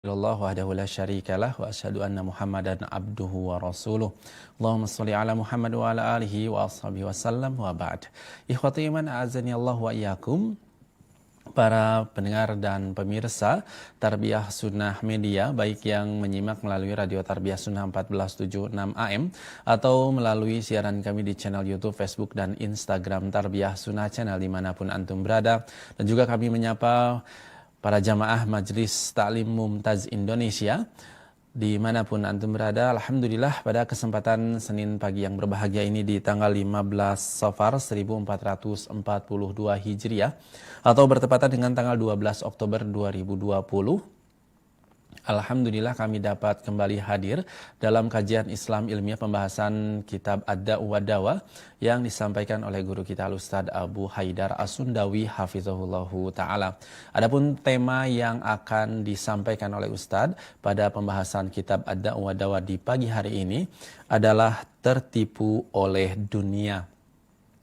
Allah wahdahu la syarikalah wa asyhadu anna Muhammadan abduhu wa rasuluh. Allahumma shalli ala Muhammad wa ala alihi wa ashabihi wasallam wa ba'd. Ikhwati iman a'azani Allah wa iyyakum. Para pendengar dan pemirsa Tarbiyah Sunnah Media, baik yang menyimak melalui Radio Tarbiyah Sunnah 1476 AM atau melalui siaran kami di channel YouTube, Facebook, dan Instagram Tarbiyah Sunnah Channel dimanapun antum berada. Dan juga kami menyapa para jamaah Majelis Ta'lim Mumtaz Indonesia dimanapun antum berada. Alhamdulillah pada kesempatan Senin pagi yang berbahagia ini di tanggal 15 Safar 1442 Hijriah atau bertepatan dengan tanggal 12 Oktober 2020. Alhamdulillah kami dapat kembali hadir dalam kajian Islam ilmiah pembahasan kitab Ad-Da'u wa Dawa yang disampaikan oleh guru kita Al-Ustaz Abu Haidar As-Sundawi hafizahullahu ta'ala. Adapun tema yang akan disampaikan oleh Ustaz pada pembahasan kitab Ad-Da'u wa Dawa di pagi hari ini adalah tertipu oleh dunia.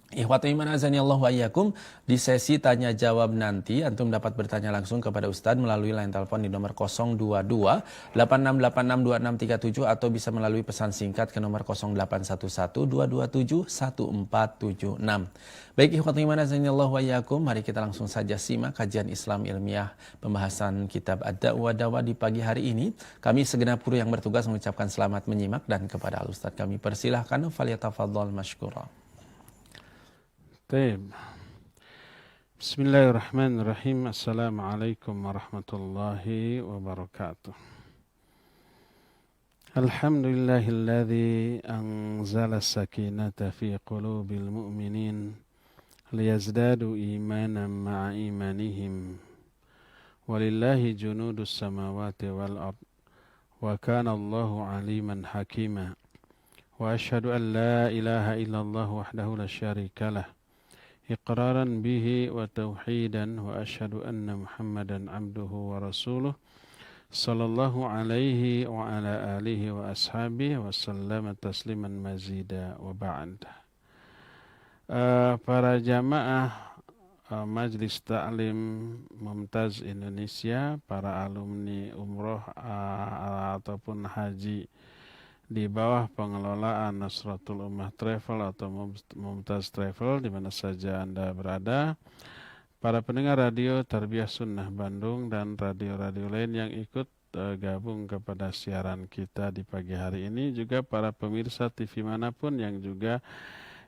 Ikhwatu iman azani Allah wa iyyakum, di sesi tanya jawab nanti antum dapat bertanya langsung kepada Ustadz melalui line telepon di nomor 022 86862637 atau bisa melalui pesan singkat ke nomor 0811 227 1476. Baik ikhwatu iman azani Allah wa iyyakum, mari kita langsung saja simak kajian Islam ilmiah pembahasan kitab Ad-Da'u wa Dawa di pagi hari ini. Kami segenap guru yang bertugas mengucapkan selamat menyimak dan kepada Al-Ustadz kami persilahkan falyatafadhal mashkura. طيب بسم الله الرحمن الرحيم السلام عليكم ورحمة الله وبركاته الحمد لله الذي أنزل السكينة في قلوب المؤمنين ليزدادوا إيمانا مع إيمانهم ولله جنود السماوات والأرض وكان الله عليما حكيما وأشهد أن لا إله إلا الله وحده لا شريك له إقرارا به وتوحيدا وأشهد أن محمدا عبده ورسوله صلى الله عليه وعلى آله وأصحابه وسلم تسليما مزيدا وبعد. Para jamaah Majelis Ta'lim Mumtaz Indonesia, para alumni umroh ataupun haji di bawah pengelolaan Nasratul Ummah Travel atau Mumtaz Travel di mana saja Anda berada, para pendengar radio Tarbiyah Sunnah Bandung dan radio-radio lain yang ikut gabung kepada siaran kita di pagi hari ini, juga para pemirsa TV manapun yang juga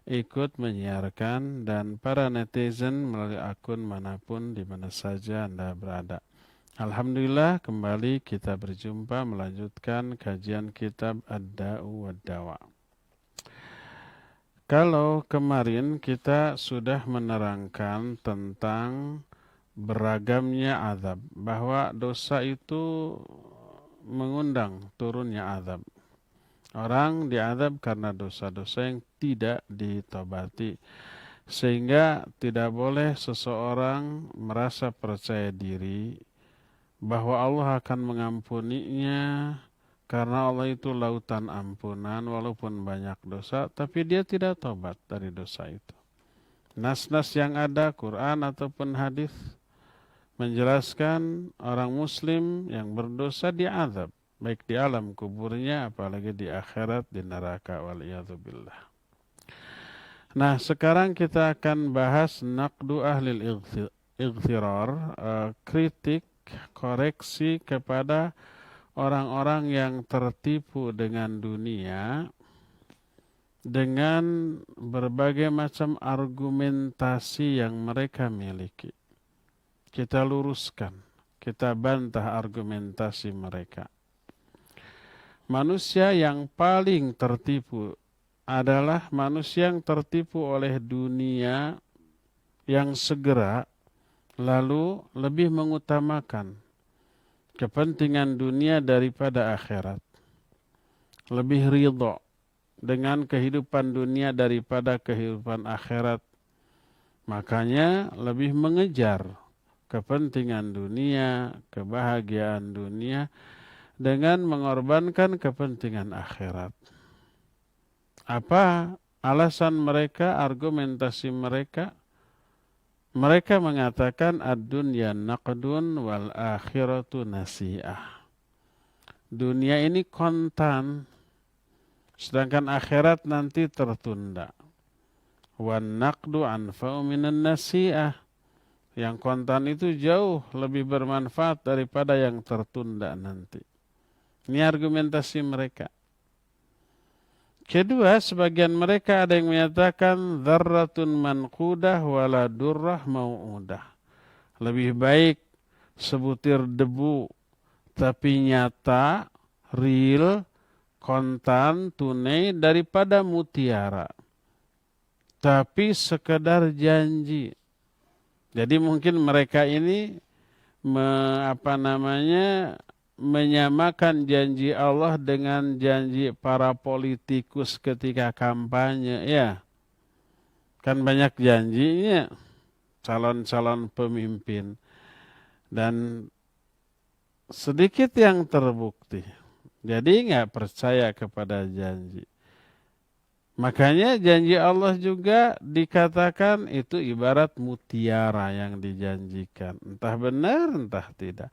ikut menyiarkan, dan para netizen melalui akun manapun di mana saja Anda berada. Alhamdulillah kembali kita berjumpa melanjutkan kajian kitab Ad-Da'u wa Dawa. Kalau kemarin kita sudah menerangkan tentang beragamnya azab, bahwa dosa itu mengundang turunnya azab. Orang diazab karena dosa-dosa yang tidak ditobati, sehingga tidak boleh seseorang merasa percaya diri bahwa Allah akan mengampuninya karena Allah itu lautan ampunan walaupun banyak dosa, tapi dia tidak tobat dari dosa itu. Nas-nas yang ada, Quran ataupun hadis, menjelaskan orang muslim yang berdosa diazab, baik di alam kuburnya apalagi di akhirat di neraka waliyadzubillah. Nah, sekarang kita akan bahas naqdu ahlil ightirar, kritik, koreksi kepada orang-orang yang tertipu dengan dunia dengan berbagai macam argumentasi yang mereka miliki. Kita luruskan, kita bantah argumentasi mereka. Manusia yang paling tertipu adalah manusia yang tertipu oleh dunia yang segera lalu lebih mengutamakan kepentingan dunia daripada akhirat. Lebih ridho dengan kehidupan dunia daripada kehidupan akhirat. Makanya lebih mengejar kepentingan dunia, kebahagiaan dunia dengan mengorbankan kepentingan akhirat. Apa alasan mereka, argumentasi mereka? Mereka mengatakan ad-dunya naqdun wal akhiratu nasi'ah. Dunia ini kontan, sedangkan akhirat nanti tertunda. Wan naqdu anfa'u minan nasi'ah. Yang kontan itu jauh lebih bermanfaat daripada yang tertunda nanti. Ini argumentasi mereka. Kedua, sebagian mereka ada yang menyatakan dzarratun manqudah wala durrah mau'udah. Lebih baik sebutir debu tapi nyata, real, kontan, tunai daripada mutiara. Tapi sekedar janji. Jadi mungkin mereka ini menyamakan janji Allah dengan janji para politikus ketika kampanye, ya. Kan banyak janjinya calon-calon pemimpin dan sedikit yang terbukti. Jadi nggak percaya kepada janji. Makanya janji Allah juga dikatakan itu ibarat mutiara yang dijanjikan. Entah benar, entah tidak.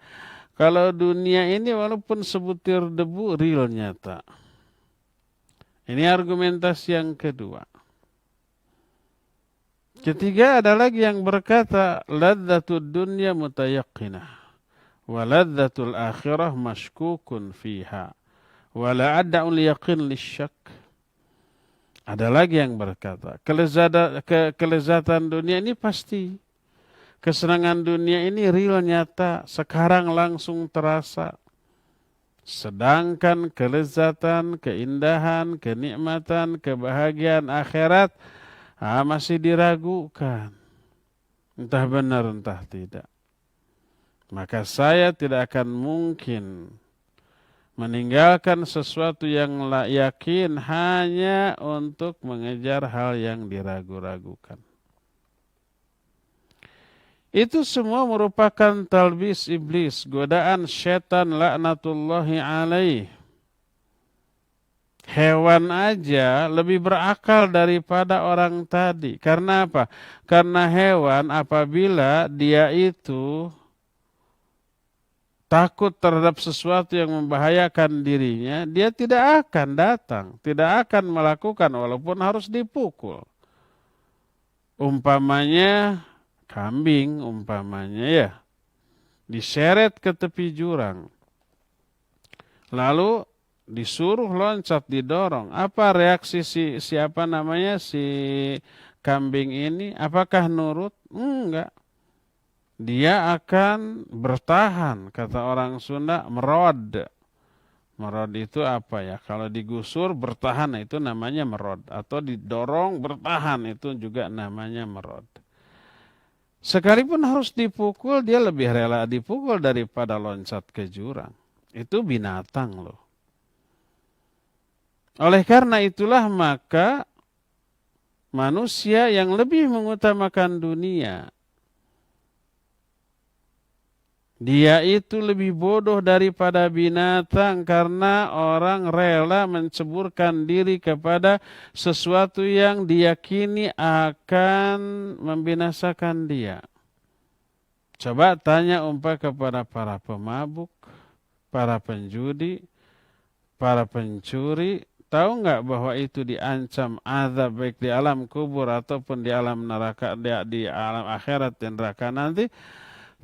Kalau dunia ini walaupun sebutir debu, real nyata. Ini argumentasi yang kedua. Ketiga ada lagi yang berkata, ladzatud dunya mutayaqqinah, wa ladzatul akhirah mashkukun fiha, wa la adda'ul yaqin lisyak. Ada lagi yang berkata, kelezatan dunia ini pasti. Kesenangan dunia ini real nyata, sekarang langsung terasa. Sedangkan kelezatan, keindahan, kenikmatan, kebahagiaan akhirat masih diragukan. Entah benar, entah tidak. Maka saya tidak akan mungkin meninggalkan sesuatu yang yakin hanya untuk mengejar hal yang diragu-ragukan. Itu semua merupakan talbis iblis, godaan syaitan laknatullahi alaih. Hewan aja lebih berakal daripada orang tadi. Karena apa? Karena hewan apabila dia itu takut terhadap sesuatu yang membahayakan dirinya, dia tidak akan datang, tidak akan melakukan walaupun harus dipukul. Umpamanya kambing, umpamanya ya, diseret ke tepi jurang, lalu disuruh loncat, didorong. Apa reaksi si kambing ini? Apakah nurut? Enggak. Dia akan bertahan, kata orang Sunda, merod. Merod itu apa ya? Kalau digusur bertahan itu namanya merod. Atau didorong bertahan itu juga namanya merod. Sekalipun harus dipukul, dia lebih rela dipukul daripada loncat ke jurang. Itu binatang loh. Oleh karena itulah maka manusia yang lebih mengutamakan dunia, dia itu lebih bodoh daripada binatang karena orang rela menceburkan diri kepada sesuatu yang diyakini akan membinasakan dia. Coba tanya kepada para pemabuk, para penjudi, para pencuri, tahu nggak bahwa itu diancam azab baik di alam kubur ataupun di alam neraka, di alam akhirat dan neraka nanti?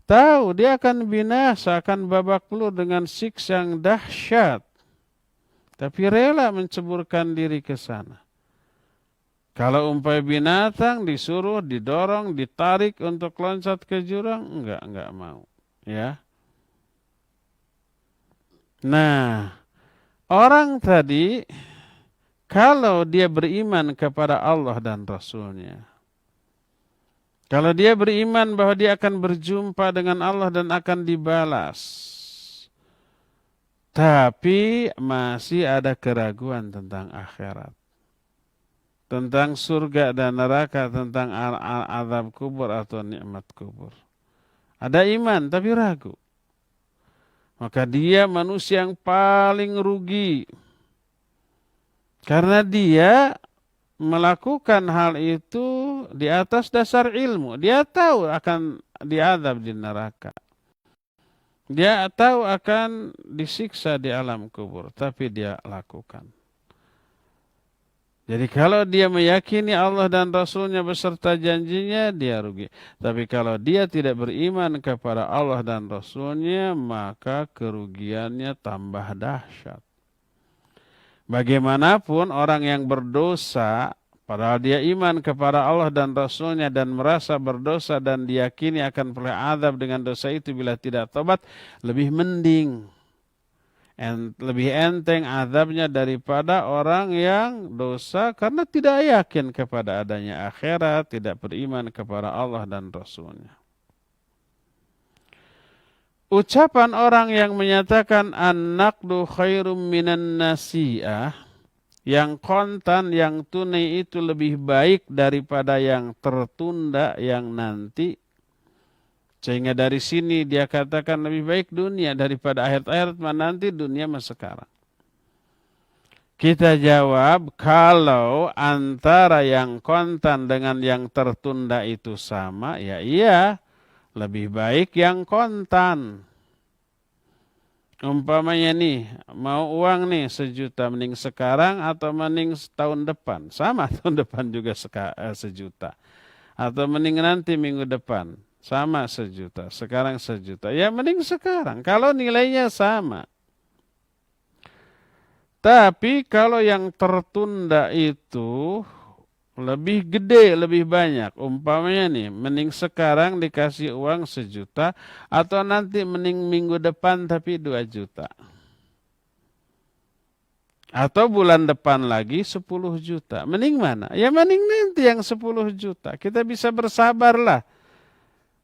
Tahu dia akan binasa, akan babak belur dengan siksa yang dahsyat. Tapi rela menceburkan diri ke sana. Kalau binatang disuruh, didorong, ditarik untuk loncat ke jurang, enggak mau. Ya. Nah, orang tadi kalau dia beriman kepada Allah dan Rasul-Nya, kalau dia beriman bahwa dia akan berjumpa dengan Allah dan akan dibalas, tapi masih ada keraguan tentang akhirat, tentang surga dan neraka, tentang azab kubur atau nikmat kubur. Ada iman tapi ragu. Maka dia manusia yang paling rugi. Karena dia melakukan hal itu di atas dasar ilmu. Dia tahu akan diazab di neraka. Dia tahu akan disiksa di alam kubur, tapi dia lakukan. Jadi kalau dia meyakini Allah dan Rasulnya beserta janjinya, dia rugi. Tapi kalau dia tidak beriman kepada Allah dan Rasulnya, maka kerugiannya tambah dahsyat. Bagaimanapun orang yang berdosa, padahal dia iman kepada Allah dan Rasulnya dan merasa berdosa dan diyakini akan peroleh azab dengan dosa itu bila tidak tobat, lebih mending. Lebih enteng azabnya daripada orang yang dosa karena tidak yakin kepada adanya akhirat, tidak beriman kepada Allah dan Rasulnya. Ucapan orang yang menyatakan an-naqdu khairum minan nasi'ah, yang kontan, yang tunai itu lebih baik daripada yang tertunda, yang nanti. Sehingga dari sini dia katakan lebih baik dunia daripada akhirat nanti, dunia mah sekarang. Kita jawab, kalau antara yang kontan dengan yang tertunda itu sama, ya iya, lebih baik yang kontan. Umpamanya nih, mau uang nih 1 juta, mending sekarang atau mending tahun depan? Sama, tahun depan juga 1 juta. Atau mending nanti minggu depan? Sama 1 juta, sekarang 1 juta. Ya mending sekarang, kalau nilainya sama. Tapi kalau yang tertunda itu lebih gede, lebih banyak. Umpamanya nih, mending sekarang dikasih uang 1 juta, atau nanti mending minggu depan tapi 2 juta. Atau bulan depan lagi 10 juta. Mending mana? Ya mending nanti yang 10 juta. Kita bisa bersabarlah.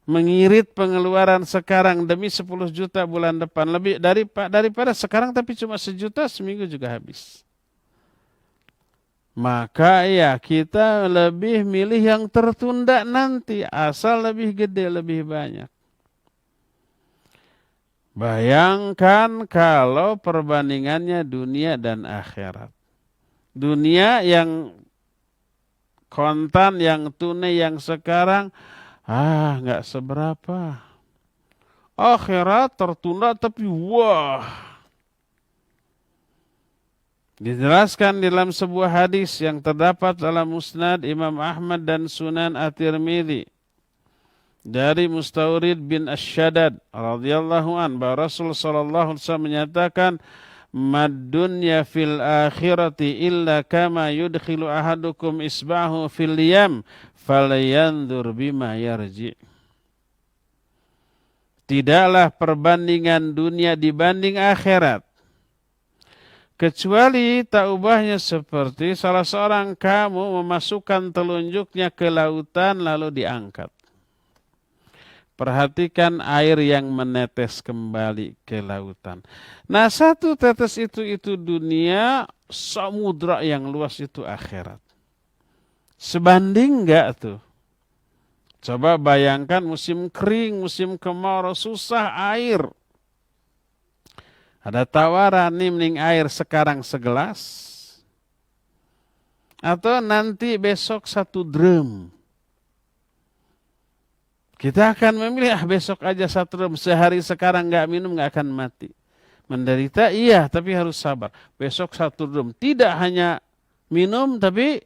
Mengirit pengeluaran sekarang demi 10 juta bulan depan. Lebih daripada sekarang tapi cuma 1 juta, seminggu juga habis. Maka ya kita lebih milih yang tertunda nanti. Asal lebih gede, lebih banyak. Bayangkan kalau perbandingannya dunia dan akhirat. Dunia yang kontan, yang tunai, yang sekarang, nggak seberapa. Akhirat tertunda tapi wah. Dijelaskan dalam sebuah hadis yang terdapat dalam Musnad Imam Ahmad dan Sunan At-Tirmidzi dari Mustawrid bin Asy-Syaddad radhiyallahu an, bahwa Rasul sallallahu alaihi wasallam menyatakan, "Mad dunya fil akhirati illa kama yudkhilu ahadukum isba'ahu fil yam falyanzur bima yarji." Tidaklah perbandingan dunia dibanding akhirat, kecuali tak ubahnya seperti salah seorang kamu memasukkan telunjuknya ke lautan lalu diangkat. Perhatikan air yang menetes kembali ke lautan. Nah, 1 tetes itu dunia, samudra yang luas itu akhirat. Sebanding enggak tuh? Coba bayangkan musim kering, musim kemarau, susah air. Ada tawaran nih, mending air sekarang segelas, atau nanti besok 1 drum. Kita akan memilih besok aja 1 drum. Sehari sekarang nggak minum nggak akan mati. Menderita iya, tapi harus sabar. Besok 1 drum. Tidak hanya minum, tapi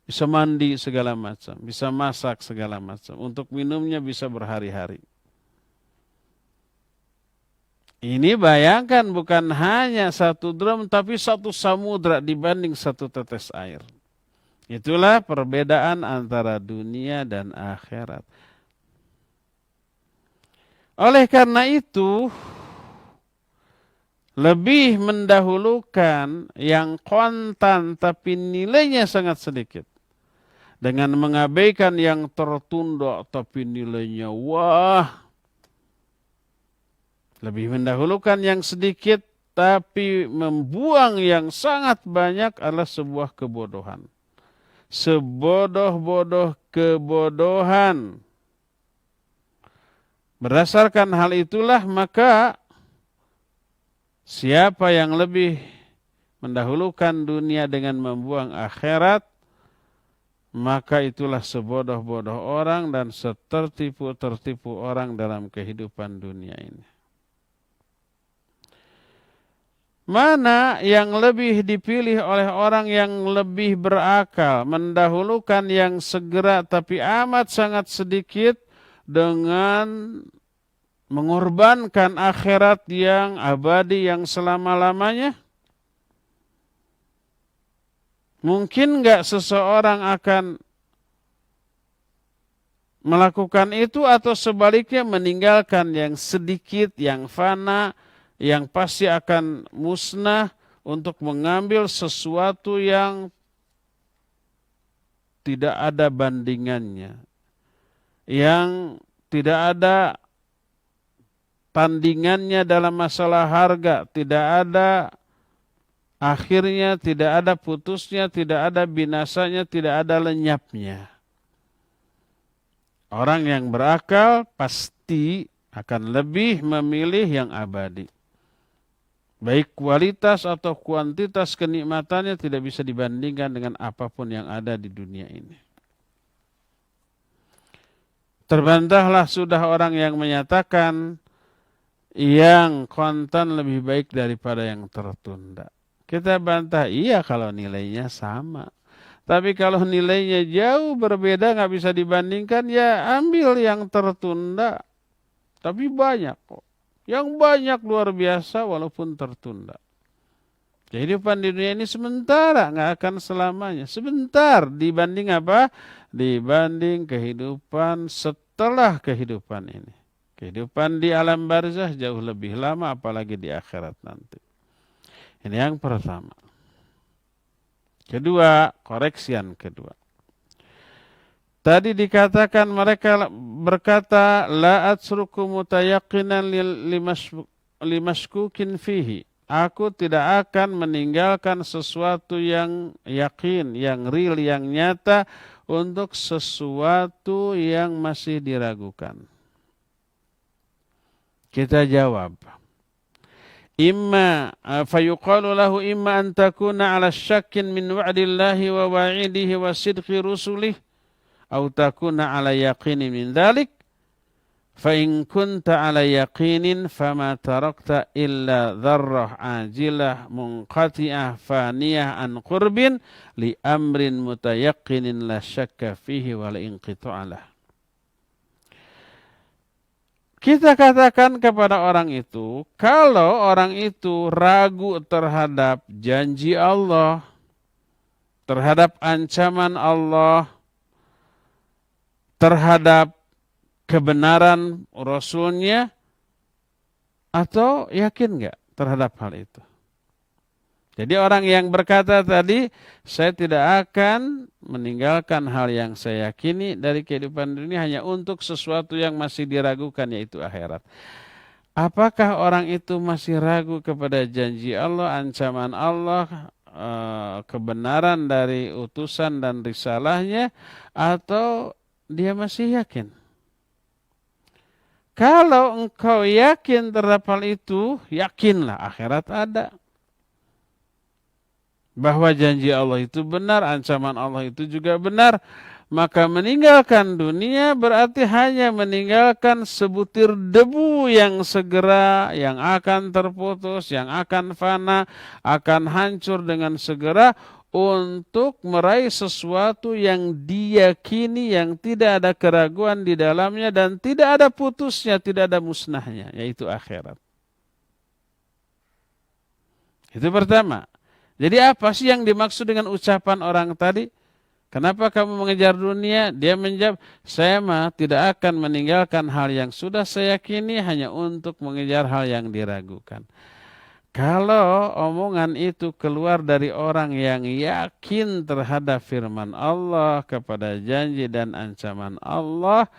bisa mandi segala macam, bisa masak segala macam. Untuk minumnya bisa berhari-hari. Ini bayangkan bukan hanya 1 drum, tapi 1 samudra dibanding 1 tetes air. Itulah perbedaan antara dunia dan akhirat. Oleh karena itu, lebih mendahulukan yang kontan tapi nilainya sangat sedikit, dengan mengabaikan yang tertunda tapi nilainya wah. Lebih mendahulukan yang sedikit tapi membuang yang sangat banyak adalah sebuah kebodohan. Sebodoh-bodoh kebodohan. Berdasarkan hal itulah maka siapa yang lebih mendahulukan dunia dengan membuang akhirat, maka itulah sebodoh-bodoh orang dan setertipu-tertipu orang dalam kehidupan dunia ini. Mana yang lebih dipilih oleh orang yang lebih berakal, mendahulukan yang segera tapi amat sangat sedikit dengan mengorbankan akhirat yang abadi, yang selama-lamanya? Mungkin nggak seseorang akan melakukan itu, atau sebaliknya meninggalkan yang sedikit, yang fana, yang pasti akan musnah untuk mengambil sesuatu yang tidak ada bandingannya, yang tidak ada tandingannya dalam masalah harga, tidak ada akhirnya, tidak ada putusnya, tidak ada binasanya, tidak ada lenyapnya. Orang yang berakal pasti akan lebih memilih yang abadi. Baik kualitas atau kuantitas kenikmatannya tidak bisa dibandingkan dengan apapun yang ada di dunia ini. Terbantahlah sudah orang yang menyatakan yang kontan lebih baik daripada yang tertunda. Kita bantah, iya kalau nilainya sama. Tapi kalau nilainya jauh berbeda, nggak bisa dibandingkan, ya ambil yang tertunda. Tapi banyak kok. Yang banyak luar biasa walaupun tertunda. Kehidupan di dunia ini sementara, nggak akan selamanya. Sebentar dibanding apa? Dibanding kehidupan setelah kehidupan ini. Kehidupan di alam barzah jauh lebih lama, apalagi di akhirat nanti. Ini yang pertama. Kedua, koreksian kedua. Tadi dikatakan mereka berkata la atsruku mutayaqqinan limashkukin fihi. Aku tidak akan meninggalkan sesuatu yang yakin, yang real, yang nyata untuk sesuatu yang masih diragukan. Kita jawab, imma fayuqalu lahu imma an takuna ala syakkin min wa'dillahi wa wa'idihi wa sidqi rusulih أو تكون على يقين من ذلك فإن كنت على يقين فما تركت إلا ذرة عاجلة منقطعة فانية عن قرب لأمر متيقن لا شك فيه ولا انقطاع له. Kita katakan kepada orang itu, kalau orang itu ragu terhadap janji Allah, terhadap ancaman Allah, terhadap kebenaran Rasulnya, atau yakin nggak terhadap hal itu? Jadi orang yang berkata tadi, saya tidak akan meninggalkan hal yang saya yakini dari kehidupan dunia hanya untuk sesuatu yang masih diragukan, yaitu akhirat. Apakah orang itu masih ragu kepada janji Allah, ancaman Allah, kebenaran dari utusan dan risalahnya, atau dia masih yakin? Kalau engkau yakin terhadap hal itu, yakinlah akhirat ada. Bahwa janji Allah itu benar, ancaman Allah itu juga benar. Maka meninggalkan dunia berarti hanya meninggalkan sebutir debu yang segera, yang akan terputus, yang akan fana, akan hancur dengan segera, untuk meraih sesuatu yang diyakini, yang tidak ada keraguan di dalamnya dan tidak ada putusnya, tidak ada musnahnya, yaitu akhirat. Itu pertama. Jadi apa sih yang dimaksud dengan ucapan orang tadi? Kenapa kamu mengejar dunia? Dia menjawab, saya mah tidak akan meninggalkan hal yang sudah saya yakini hanya untuk mengejar hal yang diragukan. Kalau omongan itu keluar dari orang yang yakin terhadap firman Allah, kepada janji dan ancaman Allah,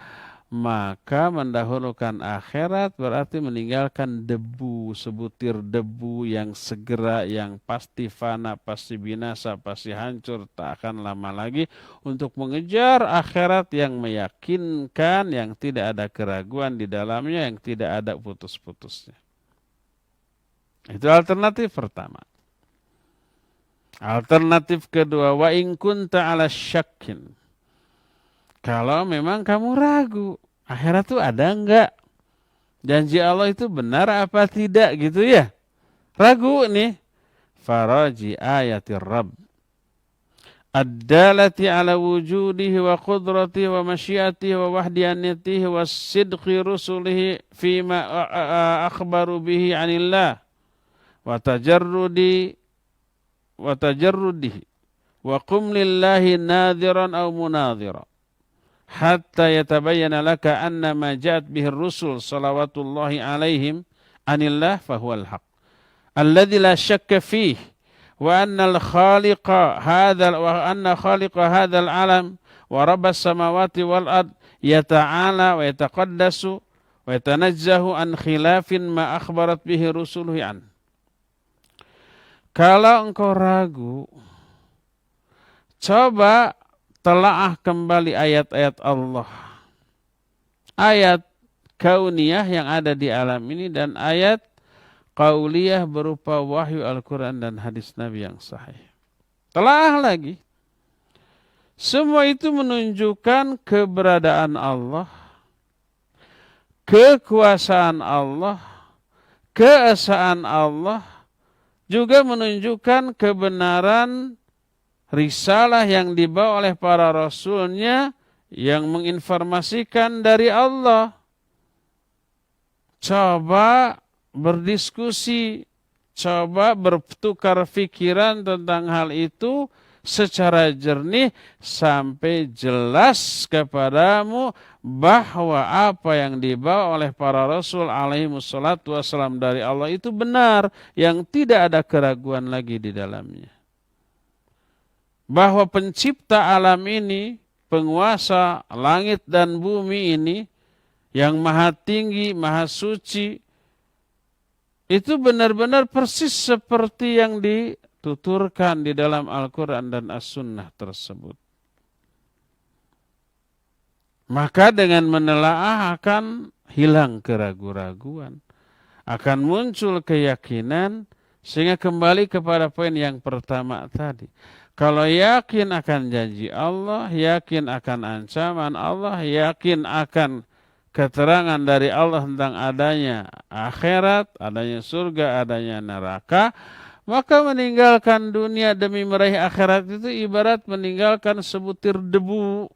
maka mendahulukan akhirat berarti meninggalkan debu, sebutir debu yang segera, yang pasti fana, pasti binasa, pasti hancur, tak akan lama lagi, untuk mengejar akhirat yang meyakinkan, yang tidak ada keraguan di dalamnya, yang tidak ada putus-putusnya. Itu alternatif pertama. Alternatif kedua, wa in kunta ala syakkin. Kalau memang kamu ragu, akhirat itu ada enggak? Janji Allah itu benar apa tidak gitu ya? Ragu nih. Faraji ayatir Rabb ad-dalati ala wujudihi wa qudratihi wa masyiatihi wa wahdiyanatihi wa sidqi rusulihi fima akhbaru bihi anillah wa tajarrudihi wa qum lillahi nadhiran aw munadhira hatta yatabayyana laka anna ma ja'at bihi ar-rusul salawatullahi alaihim anillah fahuwa al-haq alladhi la syakka fihi وأن الخالق هذا العالم ورب السماوات والأرض يتعالى ويتقدس ويتنزه عن خلاف ما أخبرت به رسله عنه. Kalau engkau ragu, coba telaah kembali ayat-ayat Allah. Ayat kauniyah yang ada di alam ini dan ayat qauliyah berupa wahyu Al-Quran dan hadis Nabi yang sahih. Telah lagi. Semua itu menunjukkan keberadaan Allah, kekuasaan Allah, keesaan Allah, juga menunjukkan kebenaran risalah yang dibawa oleh para rasulnya yang menginformasikan dari Allah. Coba berdiskusi, coba bertukar pikiran tentang hal itu secara jernih sampai jelas kepadamu bahwa apa yang dibawa oleh para rasul alaihi wassalatu wassalam dari Allah itu benar, yang tidak ada keraguan lagi di dalamnya. Bahwa pencipta alam ini, penguasa langit dan bumi ini, yang maha tinggi, maha suci, itu benar-benar persis seperti yang dituturkan di dalam Al-Quran dan As-Sunnah tersebut. Maka dengan menelaah akan hilang keraguan-raguan, akan muncul keyakinan, sehingga kembali kepada poin yang pertama tadi. Kalau yakin akan janji Allah, yakin akan ancaman Allah, yakin akan keterangan dari Allah tentang adanya akhirat, adanya surga, adanya neraka, maka meninggalkan dunia demi meraih akhirat itu ibarat meninggalkan sebutir debu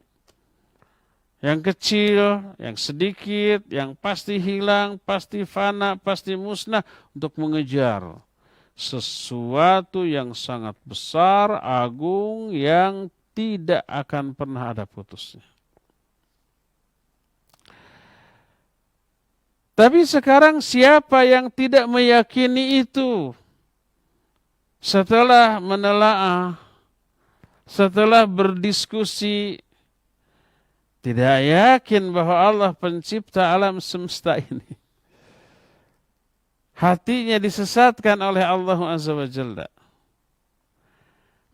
yang kecil, yang sedikit, yang pasti hilang, pasti fana, pasti musnah untuk mengejar sesuatu yang sangat besar, agung, yang tidak akan pernah ada putusnya. Tapi sekarang siapa yang tidak meyakini itu? Setelah menelaah, setelah berdiskusi, tidak yakin bahwa Allah pencipta alam semesta ini. Hatinya disesatkan oleh Allah Azza wa Jalla.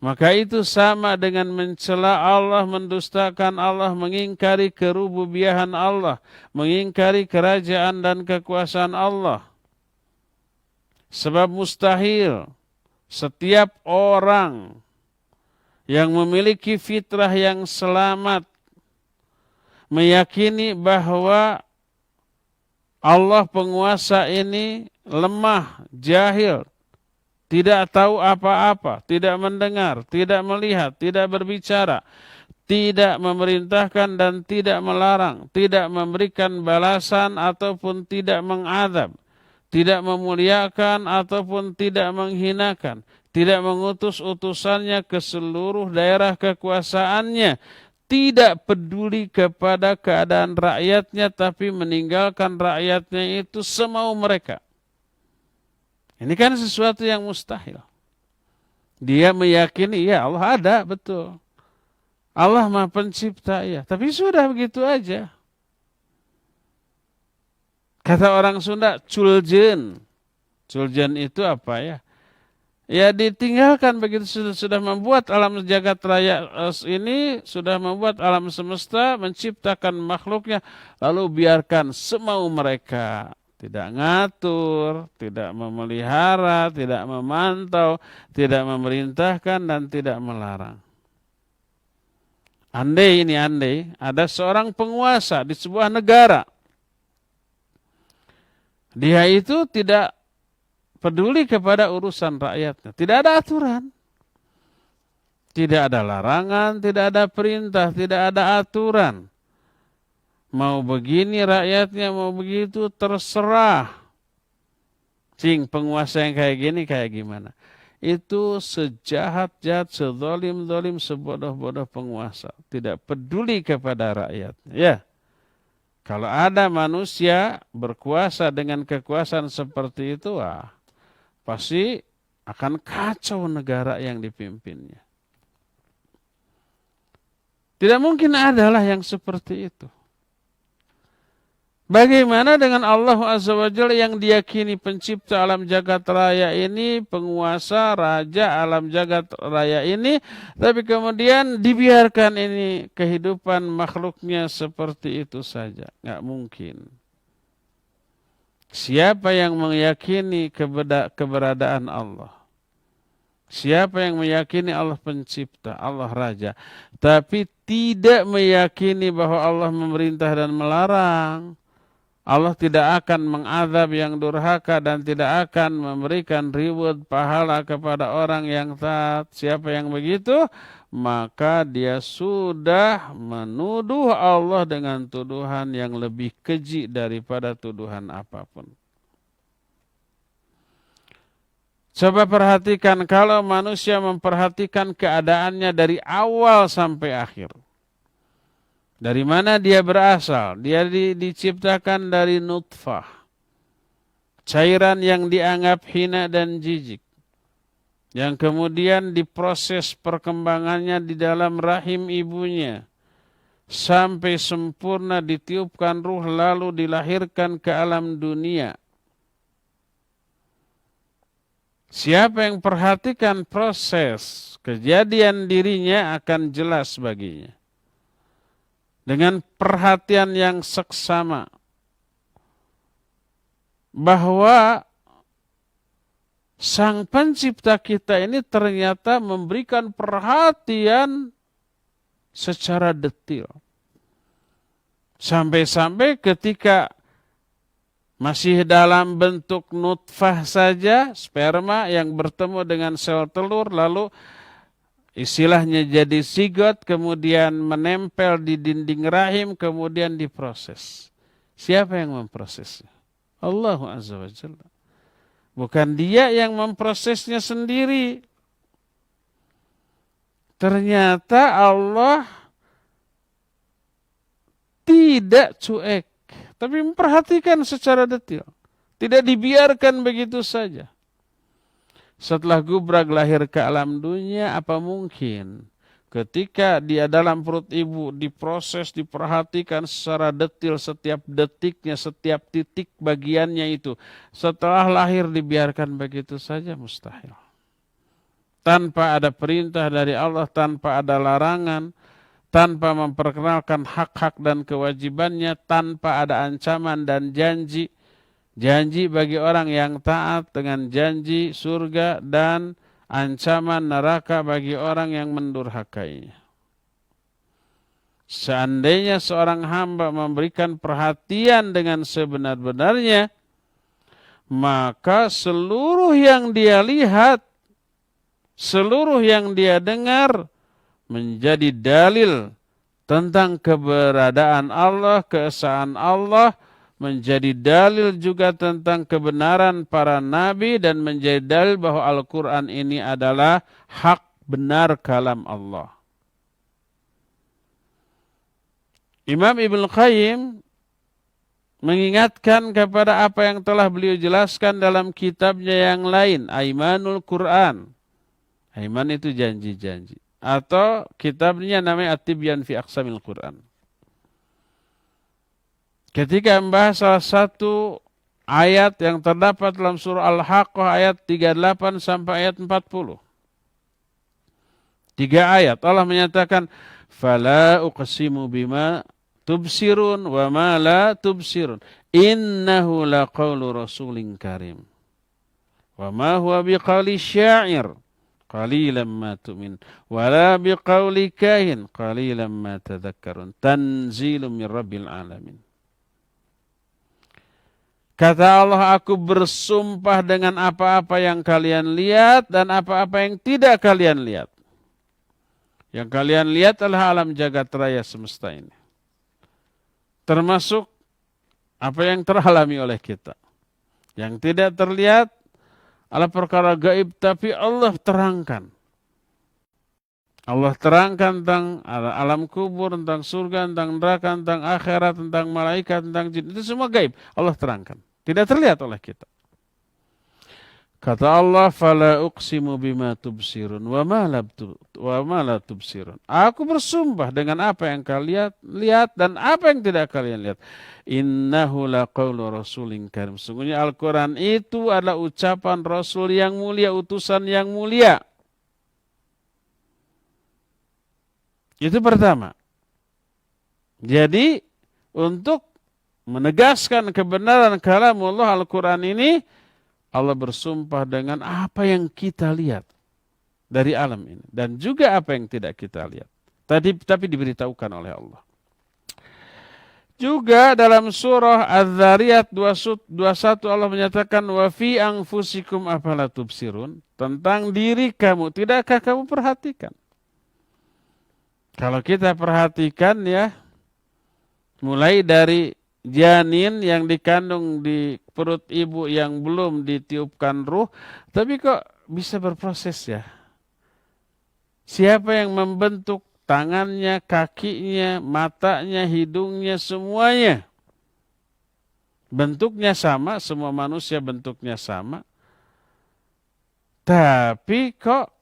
Maka itu sama dengan mencela Allah, mendustakan Allah, mengingkari kerububiahan Allah, mengingkari kerajaan dan kekuasaan Allah. Sebab mustahil setiap orang yang memiliki fitrah yang selamat meyakini bahwa Allah penguasa ini lemah, jahil, tidak tahu apa-apa, tidak mendengar, tidak melihat, tidak berbicara, tidak memerintahkan dan tidak melarang, tidak memberikan balasan ataupun tidak mengadab, tidak memuliakan ataupun tidak menghinakan, tidak mengutus utusannya ke seluruh daerah kekuasaannya, tidak peduli kepada keadaan rakyatnya, tapi meninggalkan rakyatnya itu semau mereka. Ini kan sesuatu yang mustahil. Dia meyakini, ya Allah ada, betul. Allah Maha Pencipta, ya. Tapi sudah begitu aja. Kata orang Sunda, culjen. Culjen itu apa ya? Ya ditinggalkan begitu, sudah membuat alam jagat raya ini, sudah membuat alam semesta, menciptakan makhluknya, lalu biarkan semau mereka. Tidak ngatur, tidak memelihara, tidak memantau, tidak memerintahkan, dan tidak melarang. Andai ada seorang penguasa di sebuah negara. Dia itu tidak peduli kepada urusan rakyatnya. Tidak ada aturan. Tidak ada larangan, tidak ada perintah, tidak ada aturan. Mau begini rakyatnya, mau begitu, terserah. Penguasa yang kayak gini, kayak gimana. Itu sejahat-jahat, sezalim-zalim, sebodoh-bodoh penguasa. Tidak peduli kepada rakyatnya. Ya. Kalau ada manusia berkuasa dengan kekuasaan seperti itu, pasti akan kacau negara yang dipimpinnya. Tidak mungkin adalah yang seperti itu. Bagaimana dengan Allah Azza wa Jalla yang diyakini pencipta alam jagat raya ini, penguasa, raja alam jagat raya ini, tapi kemudian dibiarkan ini kehidupan makhluknya seperti itu saja. Nggak mungkin. Siapa yang meyakini keberadaan Allah? Siapa yang meyakini Allah pencipta, Allah raja, tapi tidak meyakini bahwa Allah memerintah dan melarang, Allah tidak akan mengadab yang durhaka dan tidak akan memberikan reward pahala kepada orang yang taat. Siapa yang begitu, maka dia sudah menuduh Allah dengan tuduhan yang lebih keji daripada tuduhan apapun. Coba perhatikan kalau manusia memperhatikan keadaannya dari awal sampai akhir. Dari mana dia berasal? Dia diciptakan dari nutfah. Cairan yang dianggap hina dan jijik. Yang kemudian diproses perkembangannya di dalam rahim ibunya. Sampai sempurna ditiupkan ruh lalu dilahirkan ke alam dunia. Siapa yang perhatikan proses kejadian dirinya akan jelas baginya. Dengan perhatian yang seksama. Bahwa Sang Pencipta kita ini ternyata memberikan perhatian secara detil. Sampai-sampai ketika masih dalam bentuk nutfah saja, sperma yang bertemu dengan sel telur, lalu istilahnya jadi zigot, kemudian menempel di dinding rahim, kemudian diproses. Siapa yang memprosesnya? Allah Azza wa Jalla. Bukan dia yang memprosesnya sendiri. Ternyata Allah tidak cuek, tapi memperhatikan secara detail. Tidak dibiarkan begitu saja. Setelah gubrak lahir ke alam dunia, apa mungkin ketika dia dalam perut ibu diproses, diperhatikan secara detail setiap detiknya, setiap titik bagiannya itu. Setelah lahir dibiarkan begitu saja? Mustahil. Tanpa ada perintah dari Allah, tanpa ada larangan, tanpa memperkenalkan hak-hak dan kewajibannya, tanpa ada ancaman dan janji. Janji bagi orang yang taat dengan janji surga dan ancaman neraka bagi orang yang mendurhakainya. Seandainya seorang hamba memberikan perhatian dengan sebenar-benarnya, maka seluruh yang dia lihat, seluruh yang dia dengar, menjadi dalil tentang keberadaan Allah, keesaan Allah, menjadi dalil juga tentang kebenaran para nabi, dan menjadi dalil bahwa Al-Quran ini adalah hak benar kalam Allah. Imam Ibnu Qayyim mengingatkan kepada apa yang telah beliau jelaskan dalam kitabnya yang lain, Aimanul Quran. Aiman itu janji-janji. Atau kitabnya namanya At-Tibyan fi Aqsamil Quran. Ketika membahas salah satu ayat yang terdapat dalam surah Al-Haqqah ayat 38 sampai ayat 40. 3 ayat Allah menyatakan, "Fala uqsimu bima tubsirun wa ma la tubsirun. Innahu laqaulu rasulin karim. Wa ma huwa biqauli sya'ir. Qalilan ma tu'min. Wa la biqauli kahin. Qalilan ma tadhakkarun. Tanzilun min rabbil alamin." Kata Allah, aku bersumpah dengan apa-apa yang kalian lihat dan apa-apa yang tidak kalian lihat. Yang kalian lihat adalah alam jagat raya semesta ini. Termasuk apa yang teralami oleh kita. Yang tidak terlihat adalah perkara gaib, tapi Allah terangkan. Allah terangkan tentang alam kubur, tentang surga, tentang neraka, tentang akhirat, tentang malaikat, tentang jin. Itu semua gaib. Allah terangkan. Tidak terlihat oleh kita. Kata Allah, "Fala uqsimu bima tubsirun wa ma la tubsirun." Aku bersumpah dengan apa yang kalian lihat dan apa yang tidak kalian lihat. Innahu laqaulu rasulin karim. Sungguhnya Al-Quran itu adalah ucapan Rasul yang mulia, utusan yang mulia. Itu pertama. Jadi untuk menegaskan kebenaran kalamullah Al-Quran ini, Allah bersumpah dengan apa yang kita lihat dari alam ini. Dan juga apa yang tidak kita lihat. Tapi diberitahukan oleh Allah. Juga dalam surah Az-Zariyat 21 Allah menyatakan, wa fi anfusikum afala tubsirun. Tentang diri kamu, tidakkah kamu perhatikan? Kalau kita perhatikan ya, mulai dari janin yang dikandung di perut ibu yang belum ditiupkan ruh, tapi kok bisa berproses ya? Siapa yang membentuk tangannya, kakinya, matanya, hidungnya, semuanya? Bentuknya sama, semua manusia bentuknya sama. Tapi kok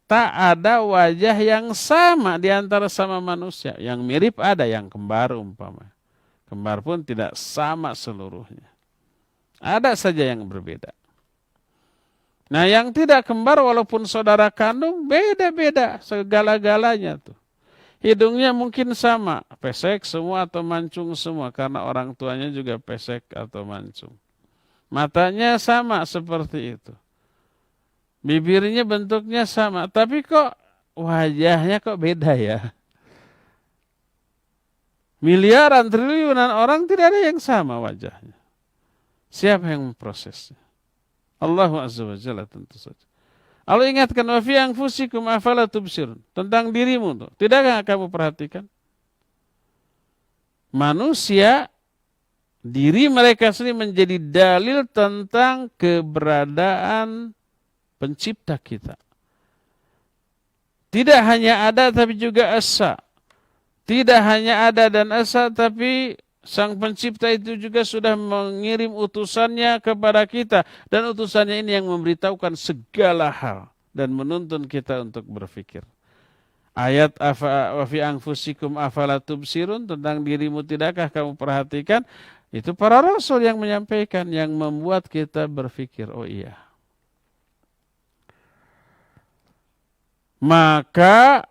tak ada wajah yang sama di antara sama manusia. Yang mirip ada, yang kembar umpama. Kembar pun tidak sama seluruhnya. Ada saja yang berbeda. Nah, yang tidak kembar walaupun saudara kandung, beda-beda segala-galanya tuh. Hidungnya mungkin sama, pesek semua atau mancung semua, karena orang tuanya juga pesek atau mancung. Matanya sama seperti itu. Bibirnya bentuknya sama, tapi kok wajahnya kok beda ya? Miliaran, triliunan orang tidak ada yang sama wajahnya. Siapa yang memprosesnya? Allah Azza wa Jalla tentu saja. Allah ingatkan, wa fi anfusikum afala tubsirun. Tentang dirimu tuh. Tidakkah kamu perhatikan? Manusia, diri mereka sendiri menjadi dalil tentang keberadaan pencipta kita. Tidak hanya ada tapi juga asa. Tidak hanya ada dan asa, tapi sang pencipta itu juga sudah mengirim utusannya kepada kita. Dan utusannya ini yang memberitahukan segala hal. Dan menuntun kita untuk berfikir. Ayat wa fi anfusikum afala tubsirun, tentang dirimu tidakkah kamu perhatikan. Itu para rasul yang menyampaikan, yang membuat kita berfikir, oh iya. Maka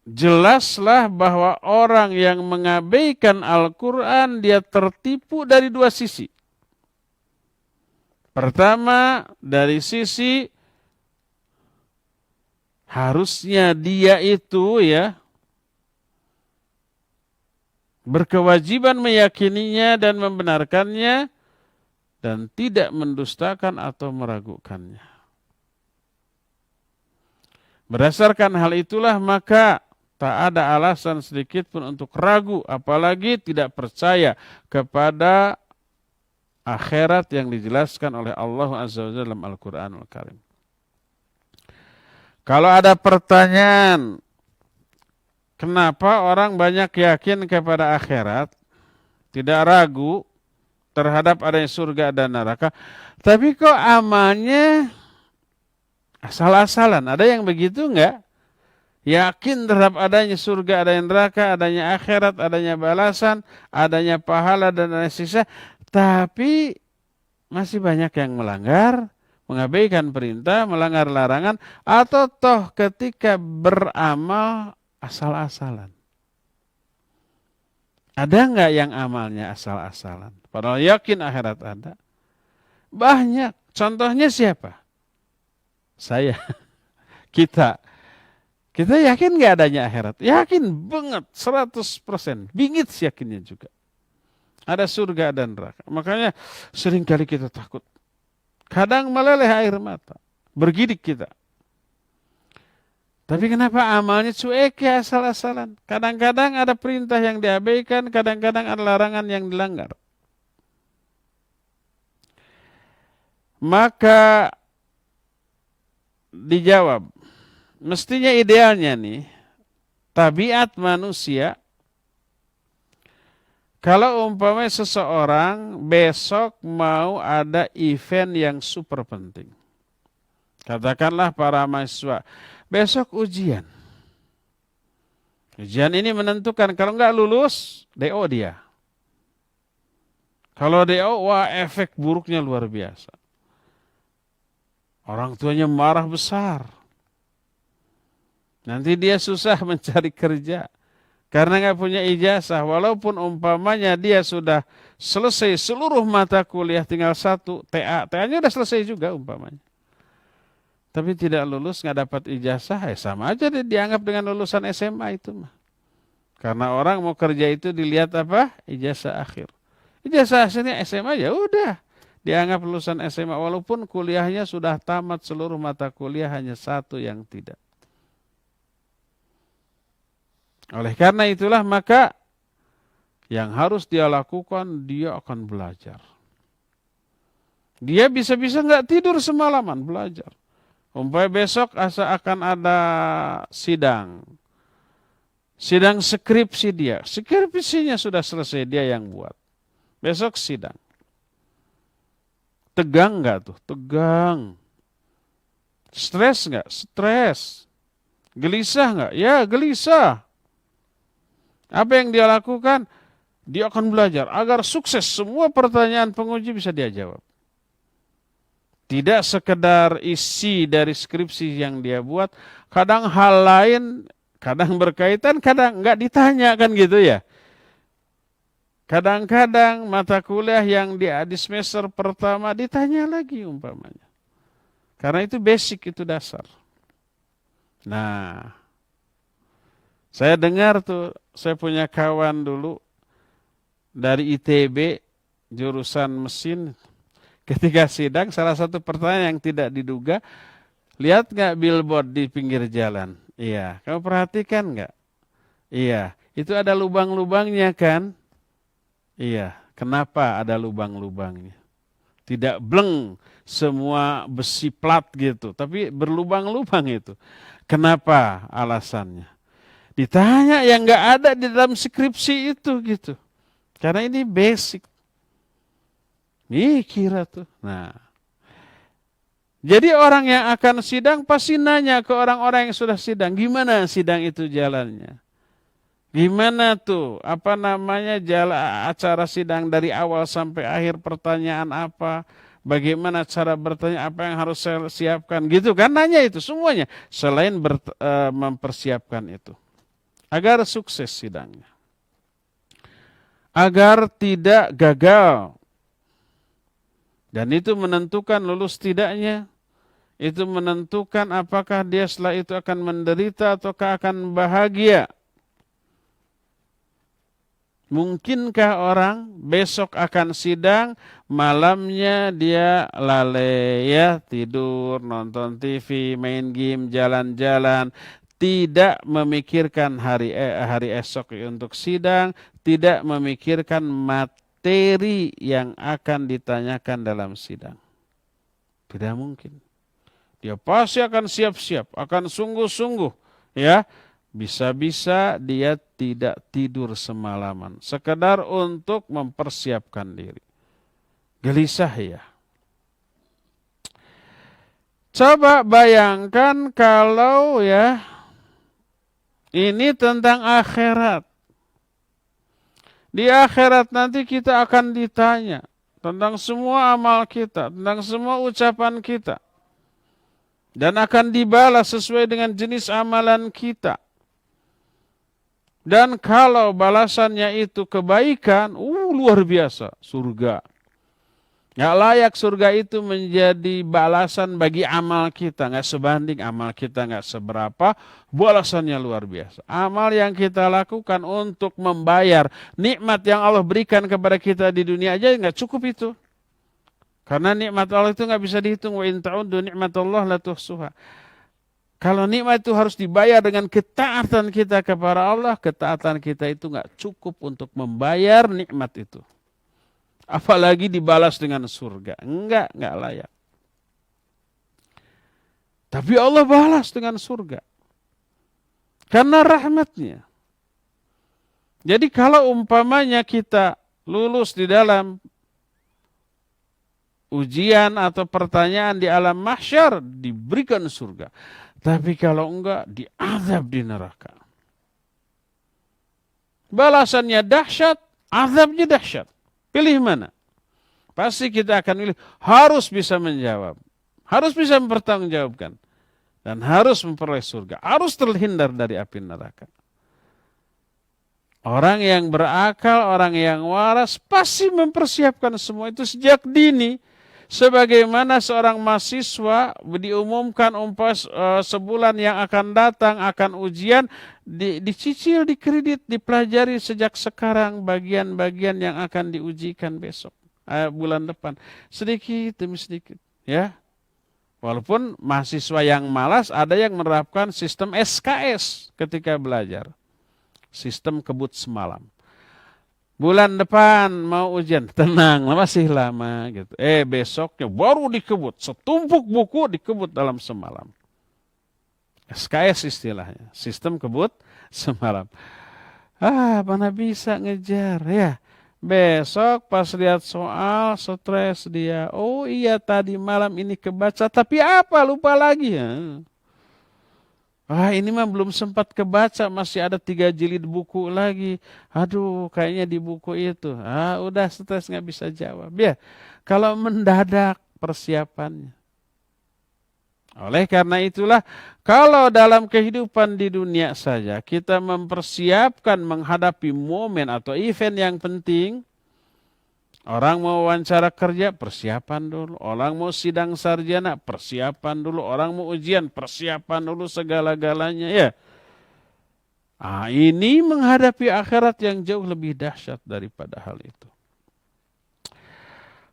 jelaslah bahwa orang yang mengabaikan Al-Quran, dia tertipu dari dua sisi. Pertama, dari sisi harusnya dia itu ya berkewajiban meyakininya dan membenarkannya dan tidak mendustakan atau meragukannya. Berdasarkan hal itulah maka tak ada alasan sedikit pun untuk ragu, apalagi tidak percaya kepada akhirat yang dijelaskan oleh Allah Azza wa Jalla dalam Al-Quranul Karim. Kalau ada pertanyaan, kenapa orang banyak yakin kepada akhirat, tidak ragu terhadap adanya surga dan neraka, tapi kok amalnya asal-asalan? Ada yang begitu enggak? Yakin terhadap adanya surga, adanya neraka, adanya akhirat, adanya balasan, adanya pahala dan adanya siksa, tapi masih banyak yang melanggar, mengabaikan perintah, melanggar larangan, atau toh ketika beramal asal-asalan. Ada enggak yang amalnya asal-asalan? Padahal yakin akhirat ada. Banyak. Contohnya siapa? Saya. Kita yakin nggak adanya akhirat? Yakin banget, 100%. Bingit yakinnya juga. Ada surga dan neraka. Makanya seringkali kita takut. Kadang meleleh air mata. Bergidik kita. Tapi kenapa amalnya cuek ya, asal-asalan? Kadang-kadang ada perintah yang diabaikan, kadang-kadang ada larangan yang dilanggar. Maka dijawab, mestinya idealnya nih, tabiat manusia, kalau umpamanya seseorang besok mau ada event yang super penting. Katakanlah para mahasiswa, besok ujian. Ujian ini menentukan, kalau nggak lulus, DO dia. Kalau DO, wah efek buruknya luar biasa. Orang tuanya marah besar. Nanti dia susah mencari kerja. Karena nggak punya ijazah. Walaupun umpamanya dia sudah selesai seluruh mata kuliah, tinggal satu, TA. TA-nya udah selesai juga umpamanya. Tapi tidak lulus, nggak dapat ijazah, sama aja dia dianggap dengan lulusan SMA itu mah. Karena orang mau kerja itu dilihat apa? Ijazah akhir. Ijazah akhirnya SMA ya udah. Dianggap lulusan SMA walaupun kuliahnya sudah tamat seluruh mata kuliah, hanya satu yang tidak. Oleh karena itulah maka yang harus dia lakukan, dia akan belajar. Dia bisa-bisa nggak tidur semalaman belajar. Umpamanya besok akan ada sidang. Sidang skripsi dia. Skripsinya sudah selesai, dia yang buat. Besok sidang. Tegang nggak tuh? Tegang. Stres nggak? Stres. Gelisah nggak? Ya, gelisah. Apa yang dia lakukan? Dia akan belajar agar sukses semua pertanyaan penguji bisa dia jawab. Tidak sekedar isi dari skripsi yang dia buat, kadang hal lain, kadang berkaitan, kadang nggak ditanya kan gitu ya. Kadang-kadang mata kuliah yang di semester pertama ditanya lagi umpamanya. Karena itu basic, itu dasar. Nah, saya dengar tuh, saya punya kawan dulu dari ITB, jurusan mesin. Ketika sidang, salah satu pertanyaan yang tidak diduga, lihat nggak billboard di pinggir jalan? Iya, kamu perhatikan nggak? Iya, itu ada lubang-lubangnya kan? Iya, kenapa ada lubang-lubangnya? Tidak bleng semua besi plat gitu, tapi berlubang-lubang itu. Kenapa alasannya? Ditanya yang nggak ada di dalam skripsi itu gitu. Karena ini basic. Kira tuh. Nah, jadi orang yang akan sidang pasti nanya ke orang-orang yang sudah sidang, gimana sidang itu jalannya? Gimana tuh? Apa namanya acara sidang dari awal sampai akhir, pertanyaan apa? Bagaimana cara bertanya, apa yang harus saya siapkan? Gitu kan, nanya itu semuanya. Selain mempersiapkan itu. Agar sukses sidangnya. Agar tidak gagal. Dan itu menentukan lulus tidaknya. Itu menentukan apakah dia setelah itu akan menderita ataukah akan bahagia. Mungkinkah orang besok akan sidang, malamnya dia lalai ya, tidur, nonton TV, main game, jalan-jalan, tidak memikirkan hari esok untuk sidang, tidak memikirkan materi yang akan ditanyakan dalam sidang. Tidak mungkin. Dia pasti akan siap-siap, akan sungguh-sungguh, ya. Bisa-bisa dia tidak tidur semalaman, sekedar untuk mempersiapkan diri. Gelisah ya. Coba bayangkan kalau ya, ini tentang akhirat. Di akhirat nanti kita akan ditanya tentang semua amal kita, tentang semua ucapan kita. Dan akan dibalas sesuai dengan jenis amalan kita. Dan kalau balasannya itu kebaikan, luar biasa, surga. Nggak layak surga itu menjadi balasan bagi amal kita. Nggak sebanding, amal kita nggak seberapa, balasannya luar biasa. Amal yang kita lakukan untuk membayar nikmat yang Allah berikan kepada kita di dunia aja nggak cukup itu. Karena nikmat Allah itu nggak bisa dihitung. Wa in ta'uddu nikmatallah la tuhsuha. Kalau nikmat itu harus dibayar dengan ketaatan kita kepada Allah, ketaatan kita itu nggak cukup untuk membayar nikmat itu. Apalagi dibalas dengan surga. Enggak layak. Tapi Allah balas dengan surga. Karena rahmatnya. Jadi kalau umpamanya kita lulus di dalam ujian atau pertanyaan di alam mahsyar, diberikan surga. Tapi kalau enggak, diazab di neraka. Balasannya dahsyat, azabnya dahsyat. Pilih mana? Pasti kita akan pilih harus bisa menjawab. Harus bisa mempertanggungjawabkan. Dan harus memperoleh surga. Harus terhindar dari api neraka. Orang yang berakal, orang yang waras pasti mempersiapkan semua itu sejak dini. Sebagaimana seorang mahasiswa diumumkan sebulan yang akan datang akan ujian, dicicil, dikredit, dipelajari sejak sekarang bagian-bagian yang akan diujikan besok, bulan depan, sedikit demi sedikit, ya. Walaupun mahasiswa yang malas ada yang menerapkan sistem SKS ketika belajar, sistem kebut semalam. Bulan depan mau ujian, tenang, masih lama gitu. Besoknya baru dikebut, setumpuk buku dikebut dalam semalam. SKS istilahnya, sistem kebut semalam. Mana bisa ngejar ya. Besok pas lihat soal, stres dia. Oh iya tadi malam ini kebaca, tapi apa lupa lagi ya. Ini mah belum sempat kebaca, masih ada 3 jilid buku lagi. Aduh, kayaknya di buku itu. Udah stres nggak bisa jawab. Ya, kalau mendadak persiapannya. Oleh karena itulah, kalau dalam kehidupan di dunia saja kita mempersiapkan menghadapi momen atau event yang penting. Orang mau wawancara kerja, persiapan dulu. Orang mau sidang sarjana, persiapan dulu. Orang mau ujian, persiapan dulu segala-galanya. Ya. Ini menghadapi akhirat yang jauh lebih dahsyat daripada hal itu.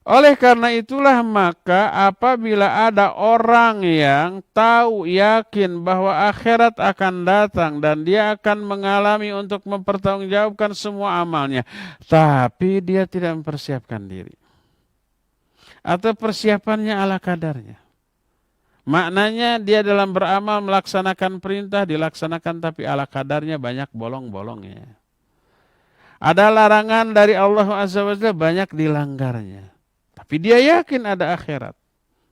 Oleh karena itulah maka apabila ada orang yang tahu, yakin bahwa akhirat akan datang dan dia akan mengalami untuk mempertanggungjawabkan semua amalnya, tapi dia tidak mempersiapkan diri. Atau persiapannya ala kadarnya. Maknanya dia dalam beramal melaksanakan perintah, dilaksanakan tapi ala kadarnya banyak bolong-bolongnya. Ada larangan dari Allah Azza wa Jalla, banyak dilanggarnya. Tapi dia yakin ada akhirat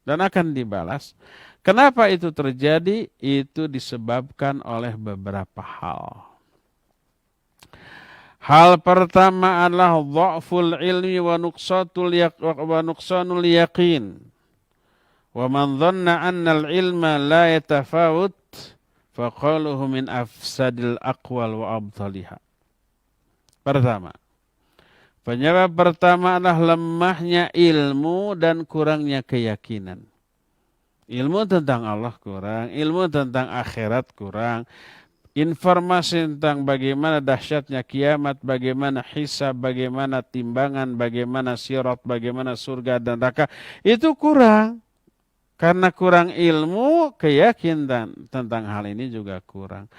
dan akan dibalas. Kenapa itu terjadi? Itu disebabkan oleh beberapa hal. Hal pertama adalah dha'ful ilmi wa nuqsanul yaqin. Wa man dhanna anna al-ilma la yatafawut faqaluhu min afsadil aqwal wa abdaliha. Pertama, penyebab pertama adalah lemahnya ilmu dan kurangnya keyakinan. Ilmu tentang Allah kurang, ilmu tentang akhirat kurang, informasi tentang bagaimana dahsyatnya kiamat, bagaimana hisab, bagaimana timbangan, bagaimana sirat, bagaimana surga dan neraka, itu kurang. Karena kurang ilmu, keyakinan tentang hal ini juga kurang.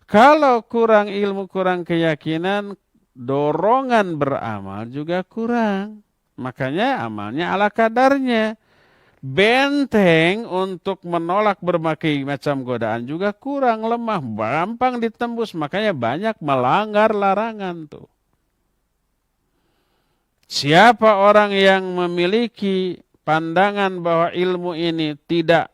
Kalau kurang ilmu, kurang keyakinan, dorongan beramal juga kurang. Makanya amalnya ala kadarnya. Benteng untuk menolak berbagai macam godaan juga kurang, lemah, gampang ditembus. Makanya banyak melanggar larangan tuh. Siapa orang yang memiliki pandangan bahwa ilmu ini tidak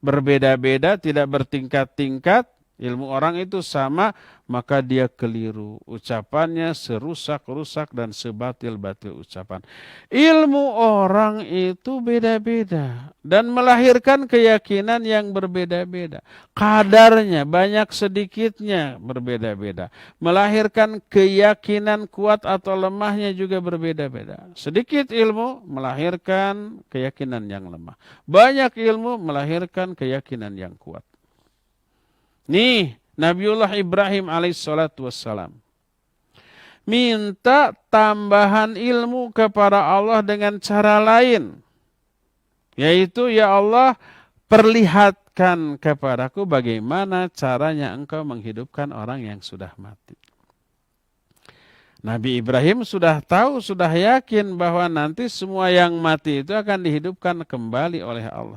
berbeda-beda, tidak bertingkat-tingkat, ilmu orang itu sama, maka dia keliru. Ucapannya serusak-rusak dan sebatil-batil ucapan. Ilmu orang itu beda-beda dan melahirkan keyakinan yang berbeda-beda. Kadarnya, banyak sedikitnya berbeda-beda. Melahirkan keyakinan kuat atau lemahnya juga berbeda-beda. Sedikit ilmu melahirkan keyakinan yang lemah. Banyak ilmu melahirkan keyakinan yang kuat. Nih, Nabiullah Ibrahim alaihissalatu wassalam minta tambahan ilmu kepada Allah dengan cara lain. Yaitu, ya Allah, perlihatkan kepadaku bagaimana caranya engkau menghidupkan orang yang sudah mati. Nabi Ibrahim sudah tahu, sudah yakin bahwa nanti semua yang mati itu akan dihidupkan kembali oleh Allah.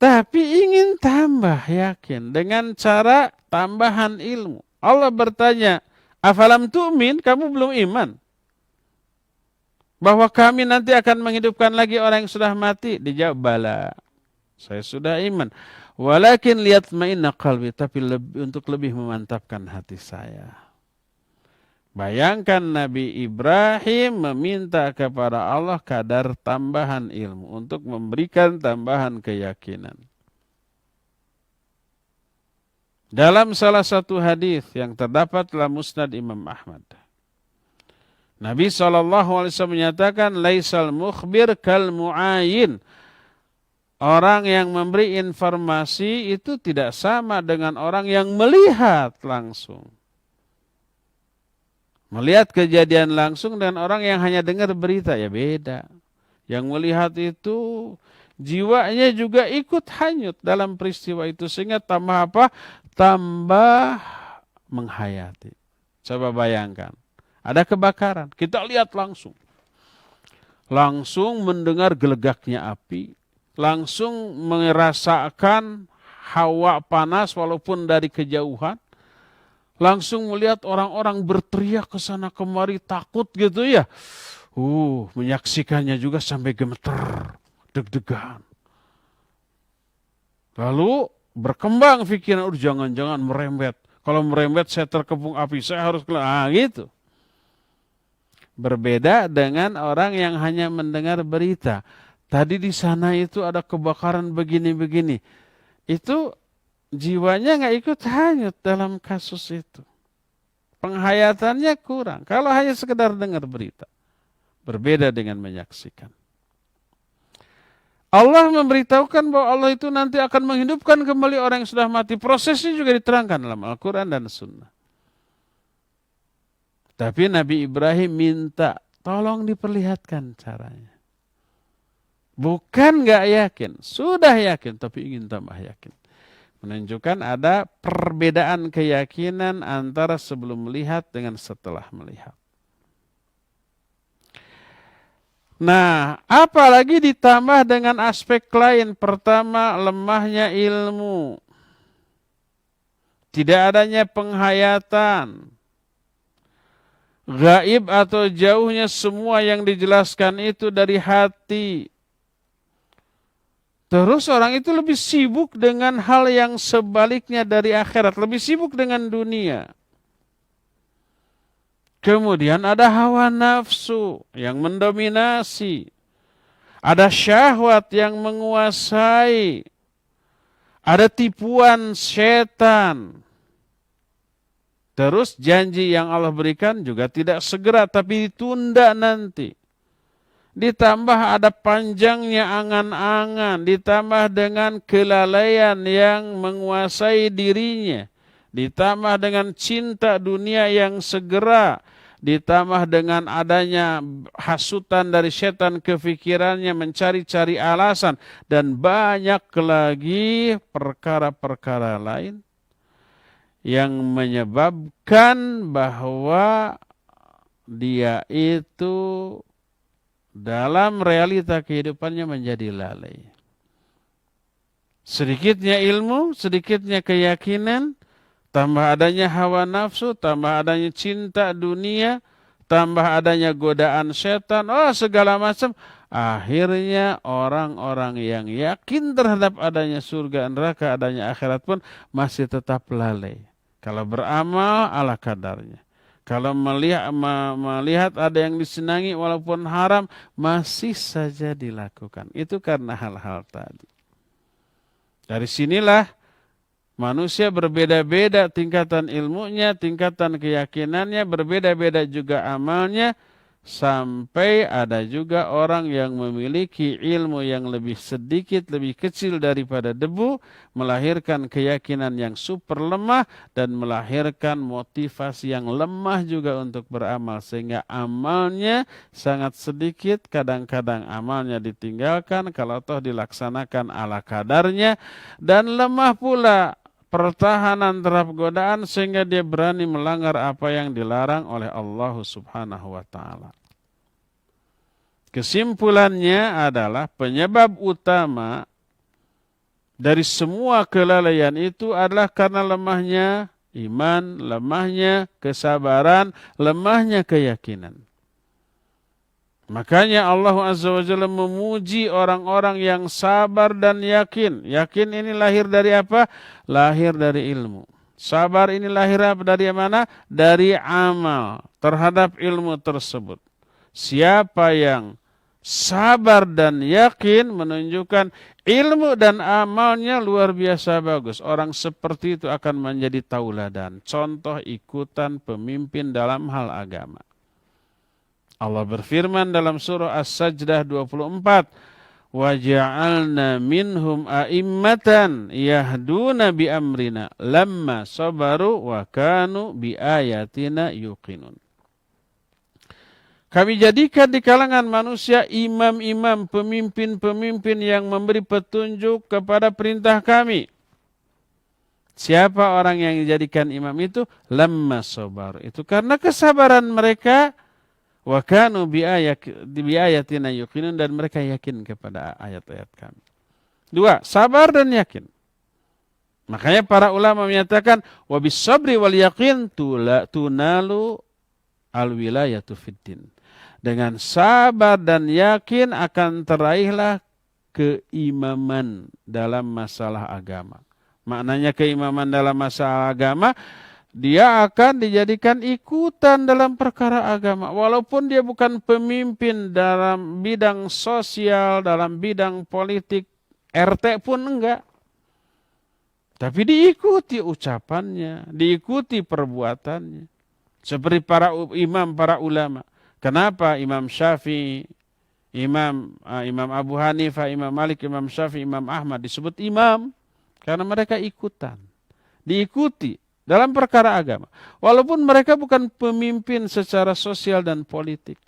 Tapi ingin tambah yakin dengan cara tambahan ilmu. Allah bertanya, afalam tu'min, kamu belum iman? Bahwa kami nanti akan menghidupkan lagi orang yang sudah mati? Dijawab, bala, saya sudah iman. Walakin liyatma'inna qalbi, tapi untuk lebih memantapkan hati saya. Bayangkan Nabi Ibrahim meminta kepada Allah kadar tambahan ilmu untuk memberikan tambahan keyakinan. Dalam salah satu hadis yang terdapat dalam Musnad Imam Ahmad, Nabi SAW menyatakan, laisal mukhbir kal mu'ayin. Orang yang memberi informasi itu tidak sama dengan orang yang melihat langsung. Melihat kejadian langsung dan orang yang hanya dengar berita, ya beda. Yang melihat itu jiwanya juga ikut hanyut dalam peristiwa itu. Sehingga tambah apa? Tambah menghayati. Coba bayangkan. Ada kebakaran, kita lihat langsung. Langsung mendengar gelegaknya api. Langsung merasakan hawa panas walaupun dari kejauhan. Langsung melihat orang-orang berteriak ke sana kemari takut gitu ya. Menyaksikannya juga sampai gemeter, deg-degan. Lalu berkembang pikiran, jangan-jangan merembet. Kalau merembet saya terkepung api, saya harus keluar. Gitu. Berbeda dengan orang yang hanya mendengar berita. Tadi di sana itu ada kebakaran begini-begini. Itu jiwanya nggak ikut hanyut dalam kasus itu. Penghayatannya kurang. Kalau hanya sekedar dengar berita. Berbeda dengan menyaksikan. Allah memberitahukan bahwa Allah itu nanti akan menghidupkan kembali orang yang sudah mati. Prosesnya juga diterangkan dalam Al-Quran dan Sunnah. Tapi Nabi Ibrahim minta, tolong diperlihatkan caranya. Bukan nggak yakin, sudah yakin, tapi ingin tambah yakin. Menunjukkan ada perbedaan keyakinan antara sebelum melihat dengan setelah melihat. Nah, apalagi ditambah dengan aspek lain. Pertama, lemahnya ilmu. Tidak adanya penghayatan. Gaib atau jauhnya semua yang dijelaskan itu dari hati. Terus orang itu lebih sibuk dengan hal yang sebaliknya dari akhirat. Lebih sibuk dengan dunia. Kemudian ada hawa nafsu yang mendominasi. Ada syahwat yang menguasai. Ada tipuan setan. Terus janji yang Allah berikan juga tidak segera tapi ditunda nanti. Ditambah ada panjangnya angan-angan, ditambah dengan kelalaian yang menguasai dirinya, ditambah dengan cinta dunia yang segera, ditambah dengan adanya hasutan dari setan kefikirannya mencari-cari alasan, dan banyak lagi perkara-perkara lain yang menyebabkan bahwa dia itu dalam realita kehidupannya menjadi lalai. Sedikitnya ilmu, sedikitnya keyakinan, tambah adanya hawa nafsu, tambah adanya cinta dunia, tambah adanya godaan setan, segala macam. Akhirnya orang-orang yang yakin terhadap adanya surga, neraka, adanya akhirat pun masih tetap lalai. Kalau beramal ala kadarnya. Kalau melihat ada yang disenangi walaupun haram, masih saja dilakukan. Itu karena hal-hal tadi. Dari sinilah manusia berbeda-beda tingkatan ilmunya, tingkatan keyakinannya, berbeda-beda juga amalnya, sampai ada juga orang yang memiliki ilmu yang lebih sedikit, lebih kecil daripada debu, melahirkan keyakinan yang super lemah dan melahirkan motivasi yang lemah juga untuk beramal, sehingga amalnya sangat sedikit, kadang-kadang amalnya ditinggalkan kalau toh dilaksanakan ala kadarnya, dan lemah pula pertahanan terhadap godaan sehingga dia berani melanggar apa yang dilarang oleh Allah Subhanahu wa taala. Kesimpulannya adalah penyebab utama dari semua kelalaian itu adalah karena lemahnya iman, lemahnya kesabaran, lemahnya keyakinan. Makanya Allah Azza wa Jalla memuji orang-orang yang sabar dan yakin. Yakin ini lahir dari apa? Lahir dari ilmu. Sabar ini lahir dari mana? Dari amal terhadap ilmu tersebut. Siapa yang sabar dan yakin menunjukkan ilmu dan amalnya luar biasa bagus. Orang seperti itu akan menjadi tauladan, contoh ikutan pemimpin dalam hal agama. Allah berfirman dalam surah As-Sajdah 24, وَجَعَلْنَا مِنْهُمْ أَئِمَّةً يَهْدُونَ بِأَمْرِنَا لَمَّا صَبَرُوا وَكَانُوا بِآيَاتِنَا يُوقِنُونَ. Kami jadikan di kalangan manusia imam-imam, pemimpin-pemimpin yang memberi petunjuk kepada perintah kami. Siapa orang yang dijadikan imam itu? Lamma sabar. Itu karena kesabaran mereka. Wa kanu bi ayatina yuqinun, dan mereka yakin kepada ayat-ayat kami. 2, sabar dan yakin. Makanya para ulama menyatakan wa bis sabri wal yaqin tunalu al wilayatu fiddin. Dengan sabar dan yakin akan teraihlah keimaman dalam masalah agama. Maknanya keimaman dalam masalah agama, dia akan dijadikan ikutan dalam perkara agama. Walaupun dia bukan pemimpin dalam bidang sosial, dalam bidang politik, RT pun enggak. Tapi diikuti ucapannya, diikuti perbuatannya. Seperti para imam, para ulama. Kenapa Imam Syafi'i, Imam Abu Hanifah, Imam Malik, Imam Syafi'i, Imam Ahmad disebut imam? Karena mereka ikutan, diikuti dalam perkara agama. Walaupun mereka bukan pemimpin secara sosial dan politik.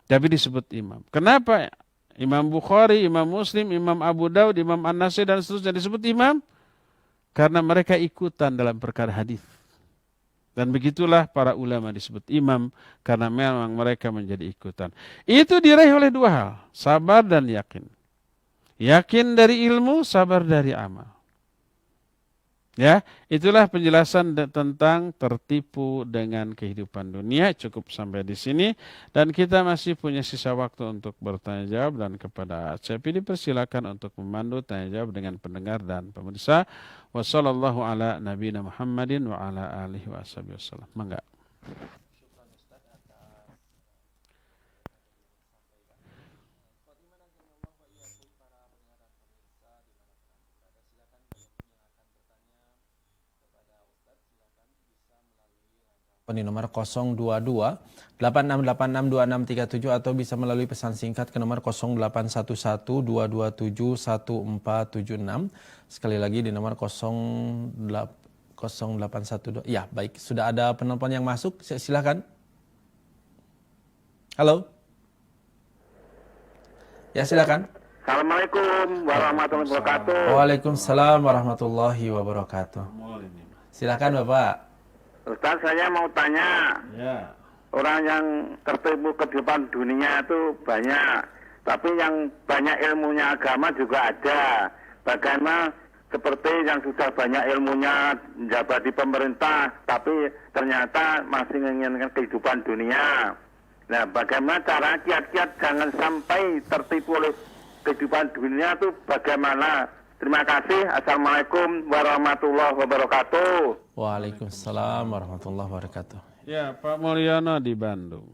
Tapi disebut imam. Kenapa Imam Bukhari, Imam Muslim, Imam Abu Daud, Imam An-Nasai dan seterusnya disebut imam? Karena mereka ikutan dalam perkara hadis. Dan begitulah para ulama disebut imam karena memang mereka menjadi ikutan. Itu diraih oleh 2 hal, sabar dan yakin. Yakin dari ilmu, sabar dari amal. Ya, itulah penjelasan tentang tertipu dengan kehidupan dunia. Cukup sampai di sini dan kita masih punya sisa waktu untuk bertanya jawab, dan kepada Cepi dipersilakan untuk memandu tanya jawab dengan pendengar dan pemirsa. Wassallallahu ala nabiyina Muhammadin wa ala alihi wasallam. Mangga. Di nomor 022 86862637 atau bisa melalui pesan singkat ke nomor 0811227146. Sekali lagi di nomor 0812. Ya, baik. Sudah ada penelpon yang masuk. Silakan. Halo. Ya, silakan. Assalamualaikum warahmatullahi wabarakatuh. Waalaikumsalam warahmatullahi wabarakatuh. Silakan, Bapak. Ustaz, saya mau tanya. Ya. Orang yang tertipu kehidupan dunia itu banyak, tapi yang banyak ilmunya agama juga ada. Bagaimana seperti yang sudah banyak ilmunya menjabat di pemerintah, tapi ternyata masih menginginkan kehidupan dunia. Nah, bagaimana cara kiat-kiat jangan sampai tertipu oleh kehidupan dunia itu bagaimana? Terima kasih. Assalamualaikum warahmatullahi wabarakatuh. Waalaikumsalam warahmatullahi wabarakatuh. Ya, Pak Mulyono di Bandung.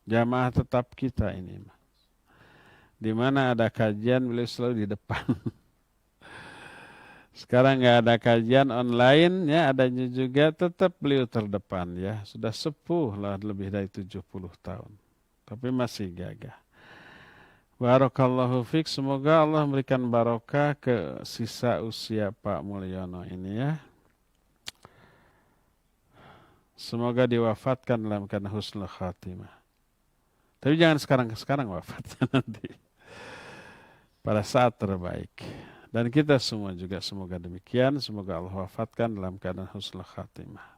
Jamaah tetap kita ini, di mana ada kajian beliau selalu di depan. Sekarang nggak ada kajian online, ya adanya juga tetap beliau terdepan ya. Sudah sepuh lah, lebih dari 70 tahun. Tapi masih gagah. Barakallahu fiik, semoga Allah memberikan barokah ke sisa usia Pak Mulyono ini ya. Semoga diwafatkan dalam keadaan husnul khatimah. Tapi jangan sekarang wafatnya nanti. Pada saat terbaik. Dan kita semua juga semoga demikian. Semoga Allah wafatkan dalam keadaan husnul khatimah.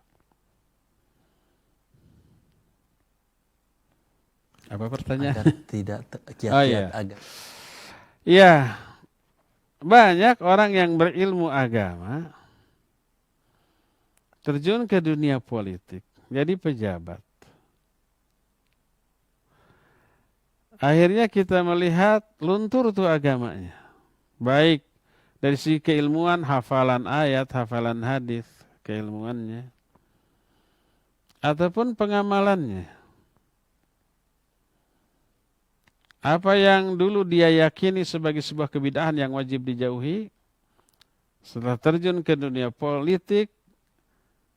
Apa pertanyaan? Agar tidak kiat-kiat agar. Iya. Banyak orang yang berilmu agama terjun ke dunia politik, jadi pejabat. Akhirnya kita melihat luntur tuh agamanya. Baik dari sisi keilmuan, hafalan ayat, hafalan hadis, keilmuannya, ataupun pengamalannya. Apa yang dulu dia yakini sebagai sebuah kebid'ahan yang wajib dijauhi, setelah terjun ke dunia politik,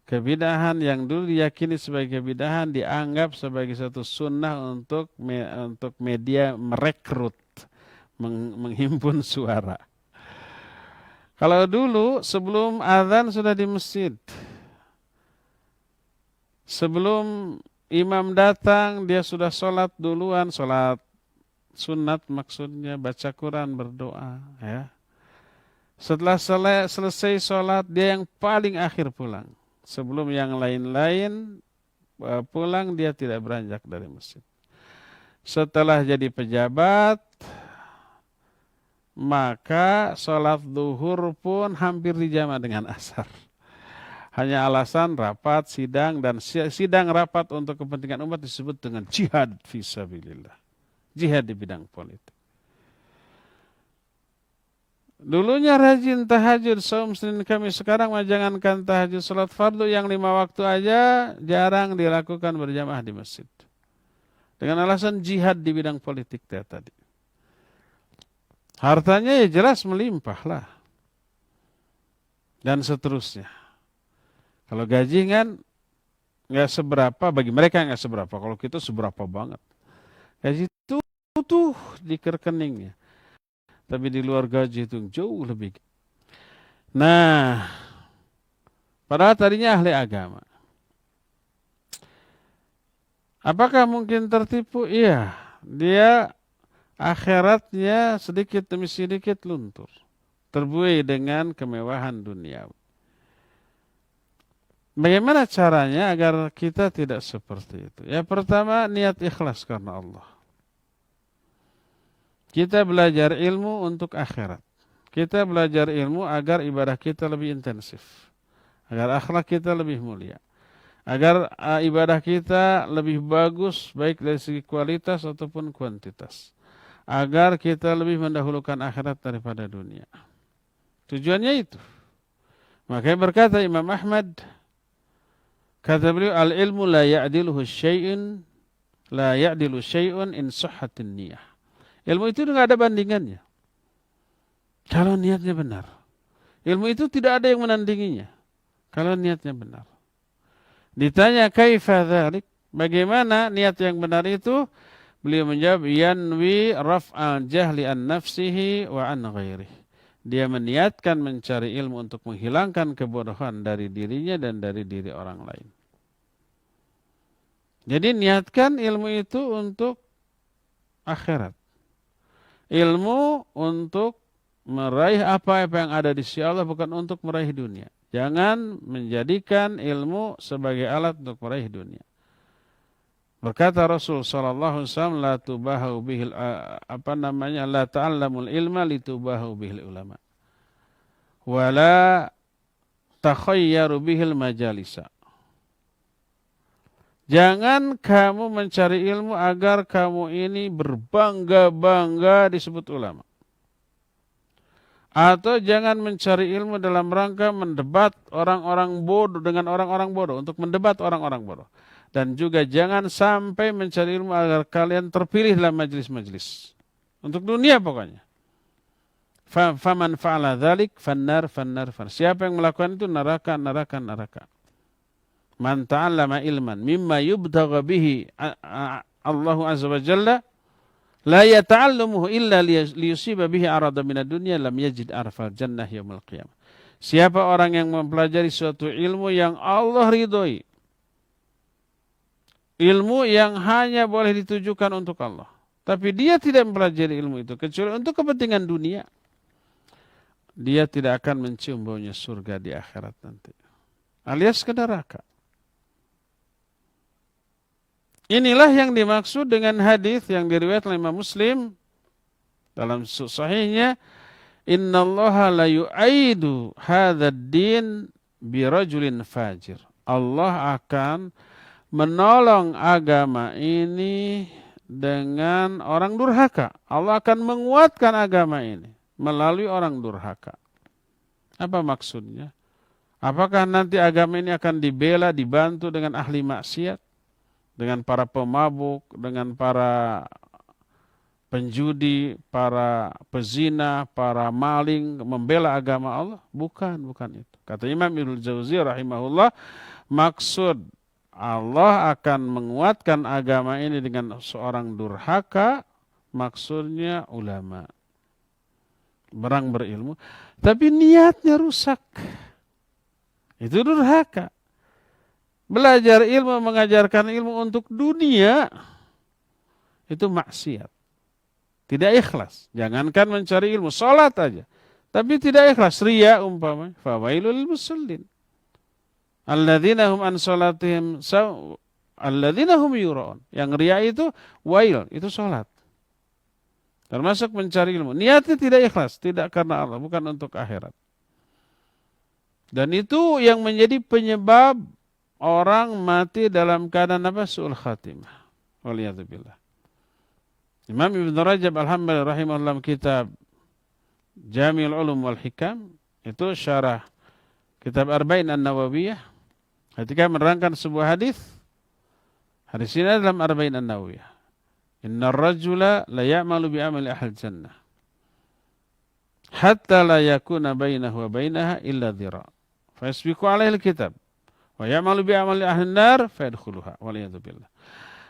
kebid'ahan yang dulu diyakini sebagai kebid'ahan dianggap sebagai satu sunnah untuk media merekrut, menghimpun suara. Kalau dulu sebelum azan sudah di masjid, sebelum imam datang dia sudah sholat duluan, sholat sunat maksudnya, baca Quran, berdoa ya. Setelah selesai sholat dia yang paling akhir pulang. Sebelum yang lain-lain pulang dia tidak beranjak dari masjid. Setelah jadi pejabat, maka sholat zuhur pun hampir dijama dengan asar. Hanya alasan rapat, sidang, dan sidang rapat untuk kepentingan umat disebut dengan jihad fisabilillah. Jihad di bidang politik. Dulunya rajin tahajud, saum Senin Kamis. Sekarang jangankan tahajud, sholat fardu yang 5 waktu aja jarang dilakukan berjamaah di masjid. Dengan alasan jihad di bidang politik tadi. Hartanya ya jelas melimpah lah. Dan seterusnya. Kalau gaji kan nggak seberapa, bagi mereka nggak seberapa. Kalau kita seberapa banget. Gaji itu tuh di rekeningnya. Tapi di luar gaji itu jauh lebih. Nah, padahal tadinya ahli agama. Apakah mungkin tertipu? Iya. Dia akhiratnya sedikit demi sedikit luntur. Terbuai dengan kemewahan dunia. Bagaimana caranya agar kita tidak seperti itu? Ya pertama, niat ikhlas karena Allah. Kita belajar ilmu untuk akhirat. Kita belajar ilmu agar ibadah kita lebih intensif. Agar akhlak kita lebih mulia. Agar ibadah kita lebih bagus baik dari segi kualitas ataupun kuantitas. Agar kita lebih mendahulukan akhirat daripada dunia. Tujuannya itu. Makanya berkata Imam Ahmad, kata beliau, al-ilmu la ya'diluhu syai'un, la ya'dilu syai'un in sahhatin niyah. Ilmu itu tidak ada bandingannya. Kalau niatnya benar. Ilmu itu tidak ada yang menandinginya. Kalau niatnya benar. Ditanya kaifa dzalik? Bagaimana niat yang benar itu? Beliau menjawab, yanwi raf'al jahli an nafsihi wa an ghairihi. Dia meniatkan mencari ilmu untuk menghilangkan kebodohan dari dirinya dan dari diri orang lain. Jadi niatkan ilmu itu untuk akhirat. Ilmu untuk meraih apa-apa yang ada di sisi Allah, bukan untuk meraih dunia. Jangan menjadikan ilmu sebagai alat untuk meraih dunia. Berkata Rasul sallallahu alaihi wasallam, la tubahu bihil la ta'allamul ilma litubahu bihil ulama. wala takhayyaru bihil majalisa. Jangan kamu mencari ilmu agar kamu ini berbangga-bangga disebut ulama. Atau jangan mencari ilmu dalam rangka mendebat orang-orang bodoh dengan orang-orang bodoh, untuk mendebat orang-orang bodoh. Dan juga jangan sampai mencari ilmu agar kalian terpilih dalam majelis-majelis. Untuk dunia pokoknya. Faman fa'ala dzalik fannar. Siapa yang melakukan itu neraka. Man ta'allama ilman mimma yubtagha bihi Allah azza wa jalla la yata'allamuhu illa liyusiba bihi arada minad dunya lam yajid arfal jannah yaumil qiyamah. Siapa orang yang mempelajari suatu ilmu yang Allah ridhoi, ilmu yang hanya boleh ditujukan untuk Allah, tapi dia tidak mempelajari ilmu itu kecuali untuk kepentingan dunia, dia tidak akan mencium baunya surga di akhirat nanti, alias ke neraka. Inilah yang dimaksud dengan hadis yang diriwayatkan oleh Imam Muslim dalam sahihnya, innallaha la yu'aidu hadzal din bi rajulin fajir. Allah akan menolong agama ini dengan orang durhaka. Allah akan menguatkan agama ini melalui orang durhaka. Apa maksudnya? Apakah nanti agama ini akan dibela, dibantu dengan ahli maksiat? Dengan para pemabuk, dengan para penjudi, para pezina, para maling, membela agama Allah? Bukan itu. Kata Imam Ibnu Jauzi rahimahullah, maksud Allah akan menguatkan agama ini dengan seorang durhaka, maksudnya ulama. Orang berilmu, tapi niatnya rusak. Itu durhaka. Belajar ilmu, mengajarkan ilmu untuk dunia, itu maksiat. Tidak ikhlas. Jangankan mencari ilmu, salat aja. Tapi tidak ikhlas, riya umpamanya. Fawailul musallin. Alladzina hum an salatihim alladzina hum yura'un. Yang riya itu wail, itu salat. Termasuk mencari ilmu. Niatnya tidak ikhlas, tidak karena Allah, bukan untuk akhirat. Dan itu yang menjadi penyebab orang mati dalam keadaan apa? Su'ul khatimah. Waliyadzubillah. Imam Ibn Rajab Al-Hambali rahimahullah kitab Jami'ul Ulum wal Hikam, itu syarah kitab Arba'in An-Nawawiyah, ketika menerangkan sebuah hadis ini dalam Arba'in An-Nawawiyah. Innar rajula la ya'malu bi amali ahli jannah hatta la yakuna bainahu wa bainaha illa dhira'. Fa yasbiqu alaihi al-kitab wa ya'malu bi amali ahli nar fa yadkhuluha waliyadzubillah.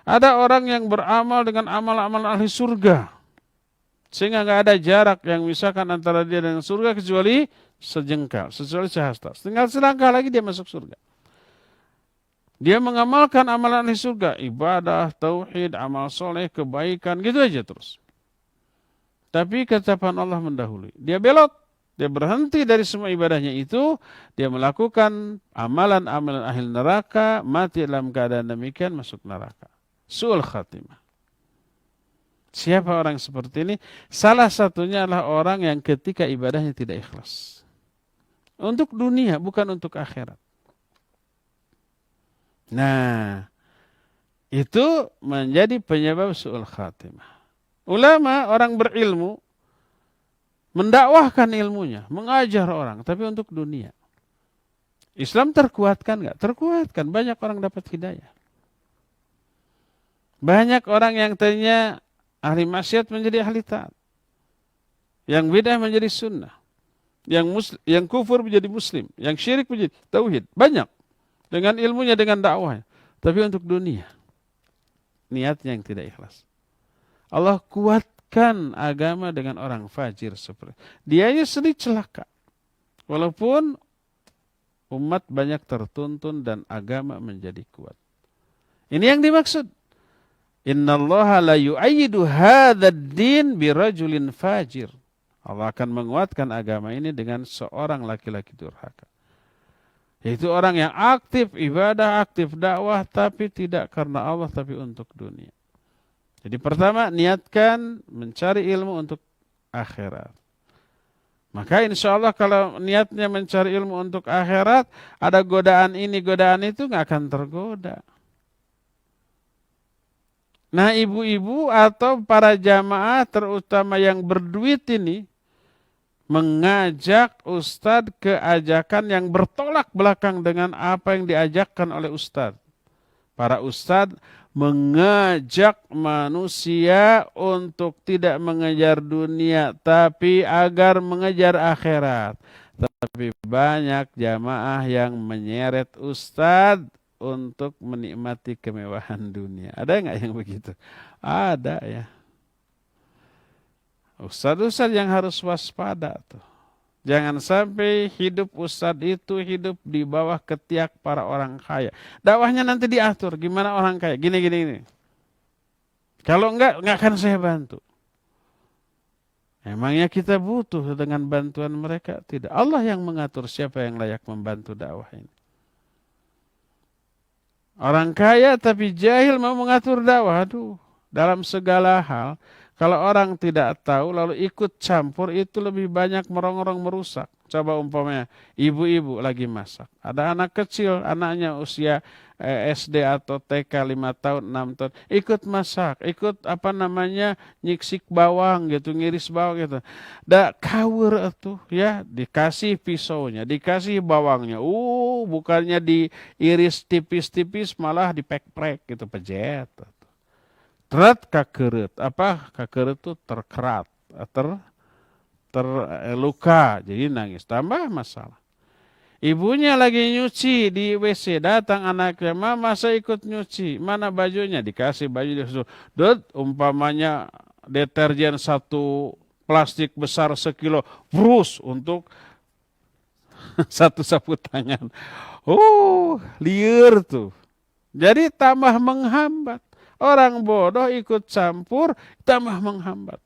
Ada orang yang beramal dengan amal-amal ahli surga sehingga enggak ada jarak yang misalkan antara dia dengan surga kecuali sejengkal, kecuali sehasta. Tinggal selangkah lagi dia masuk surga. Dia mengamalkan amalan ahli surga, ibadah, tauhid, amal soleh, kebaikan, gitu aja terus. Tapi ketetapan Allah mendahului. Dia belok. Dia berhenti dari semua ibadahnya itu, dia melakukan amalan-amalan ahli neraka, mati dalam keadaan demikian, masuk neraka. Su'ul khatimah. Siapa orang seperti ini? Salah satunya adalah orang yang ketika ibadahnya tidak ikhlas. Untuk dunia, bukan untuk akhirat. Nah, itu menjadi penyebab su'ul khatimah. Ulama, orang berilmu, mendakwahkan ilmunya, mengajar orang, tapi untuk dunia. Islam terkuatkan enggak? Terkuatkan. Banyak orang dapat hidayah. Banyak orang yang tadinya ahli maksiat menjadi ahli taat. Yang bidah menjadi sunnah. Yang kufur menjadi muslim. Yang syirik menjadi tauhid. Banyak. Dengan ilmunya, dengan dakwahnya. Tapi untuk dunia. Niatnya yang tidak ikhlas. Allah kuatkan agama dengan orang fajir seperti dia sendiri celaka. Walaupun umat banyak tertuntun dan agama menjadi kuat. Ini yang dimaksud. Innallaha la yu'ayyidu hadzal din birajulin fajir. Allah akan menguatkan agama ini dengan seorang laki-laki durhaka. Yaitu orang yang aktif ibadah, aktif dakwah, tapi tidak karena Allah, tapi untuk dunia. Jadi pertama, niatkan mencari ilmu untuk akhirat. Maka insya Allah kalau niatnya mencari ilmu untuk akhirat, ada godaan ini, godaan itu nggak akan tergoda. Nah ibu-ibu atau para jamaah terutama yang berduit ini, mengajak ustadz ke ajakan yang bertolak belakang dengan apa yang diajakkan oleh ustadz. Para ustadz mengajak manusia untuk tidak mengejar dunia, tapi agar mengejar akhirat. Tapi banyak jamaah yang menyeret ustadz untuk menikmati kemewahan dunia. Ada nggak yang begitu? Ada ya. Ustadz-ustadz yang harus waspada tuh. Jangan sampai hidup ustadz itu hidup di bawah ketiak para orang kaya. Dakwahnya nanti diatur, gimana orang kaya, gini. Kalau enggak akan saya bantu. Emangnya kita butuh dengan bantuan mereka? Tidak. Allah yang mengatur siapa yang layak membantu dakwah ini. Orang kaya tapi jahil mau mengatur dakwah, aduh, dalam segala hal. Kalau orang tidak tahu lalu ikut campur itu lebih banyak merongrong merusak. Coba umpamanya ibu-ibu lagi masak. Ada anak kecil, anaknya usia SD atau TK 5 tahun, 6 tahun. Ikut masak, ikut nyiksik bawang gitu, ngiris bawang gitu. Da kawur itu ya, dikasih pisaunya, dikasih bawangnya. Bukannya diiris tipis-tipis malah dipek-prek gitu, pejet. Terat kakeret, kakeret itu terkerat, terluka, jadi nangis, tambah masalah. Ibunya lagi nyuci di WC, datang anaknya, mama saya ikut nyuci, mana bajunya, dikasih baju, umpamanya deterjen satu plastik besar sekilo, brus untuk satu sapu tangan. Liar tuh, jadi tambah menghambat. Orang bodoh ikut campur, tambah menghambat.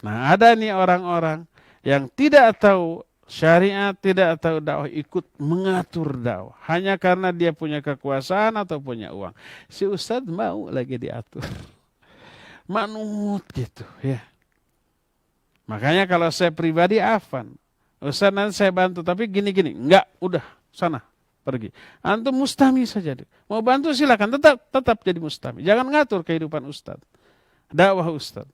Nah, ada nih orang-orang yang tidak tahu syariat, tidak tahu dakwah, ikut mengatur dakwah. Hanya karena dia punya kekuasaan atau punya uang. Si ustadz mau lagi diatur. Manut gitu ya. Makanya kalau saya pribadi afan. Ustadz nanti saya bantu, tapi gini-gini. Enggak, udah, sana. Pergi. Antum mustami saja. Mau bantu silakan, tetap jadi mustami. Jangan ngatur kehidupan ustadz. Dakwah ustadz.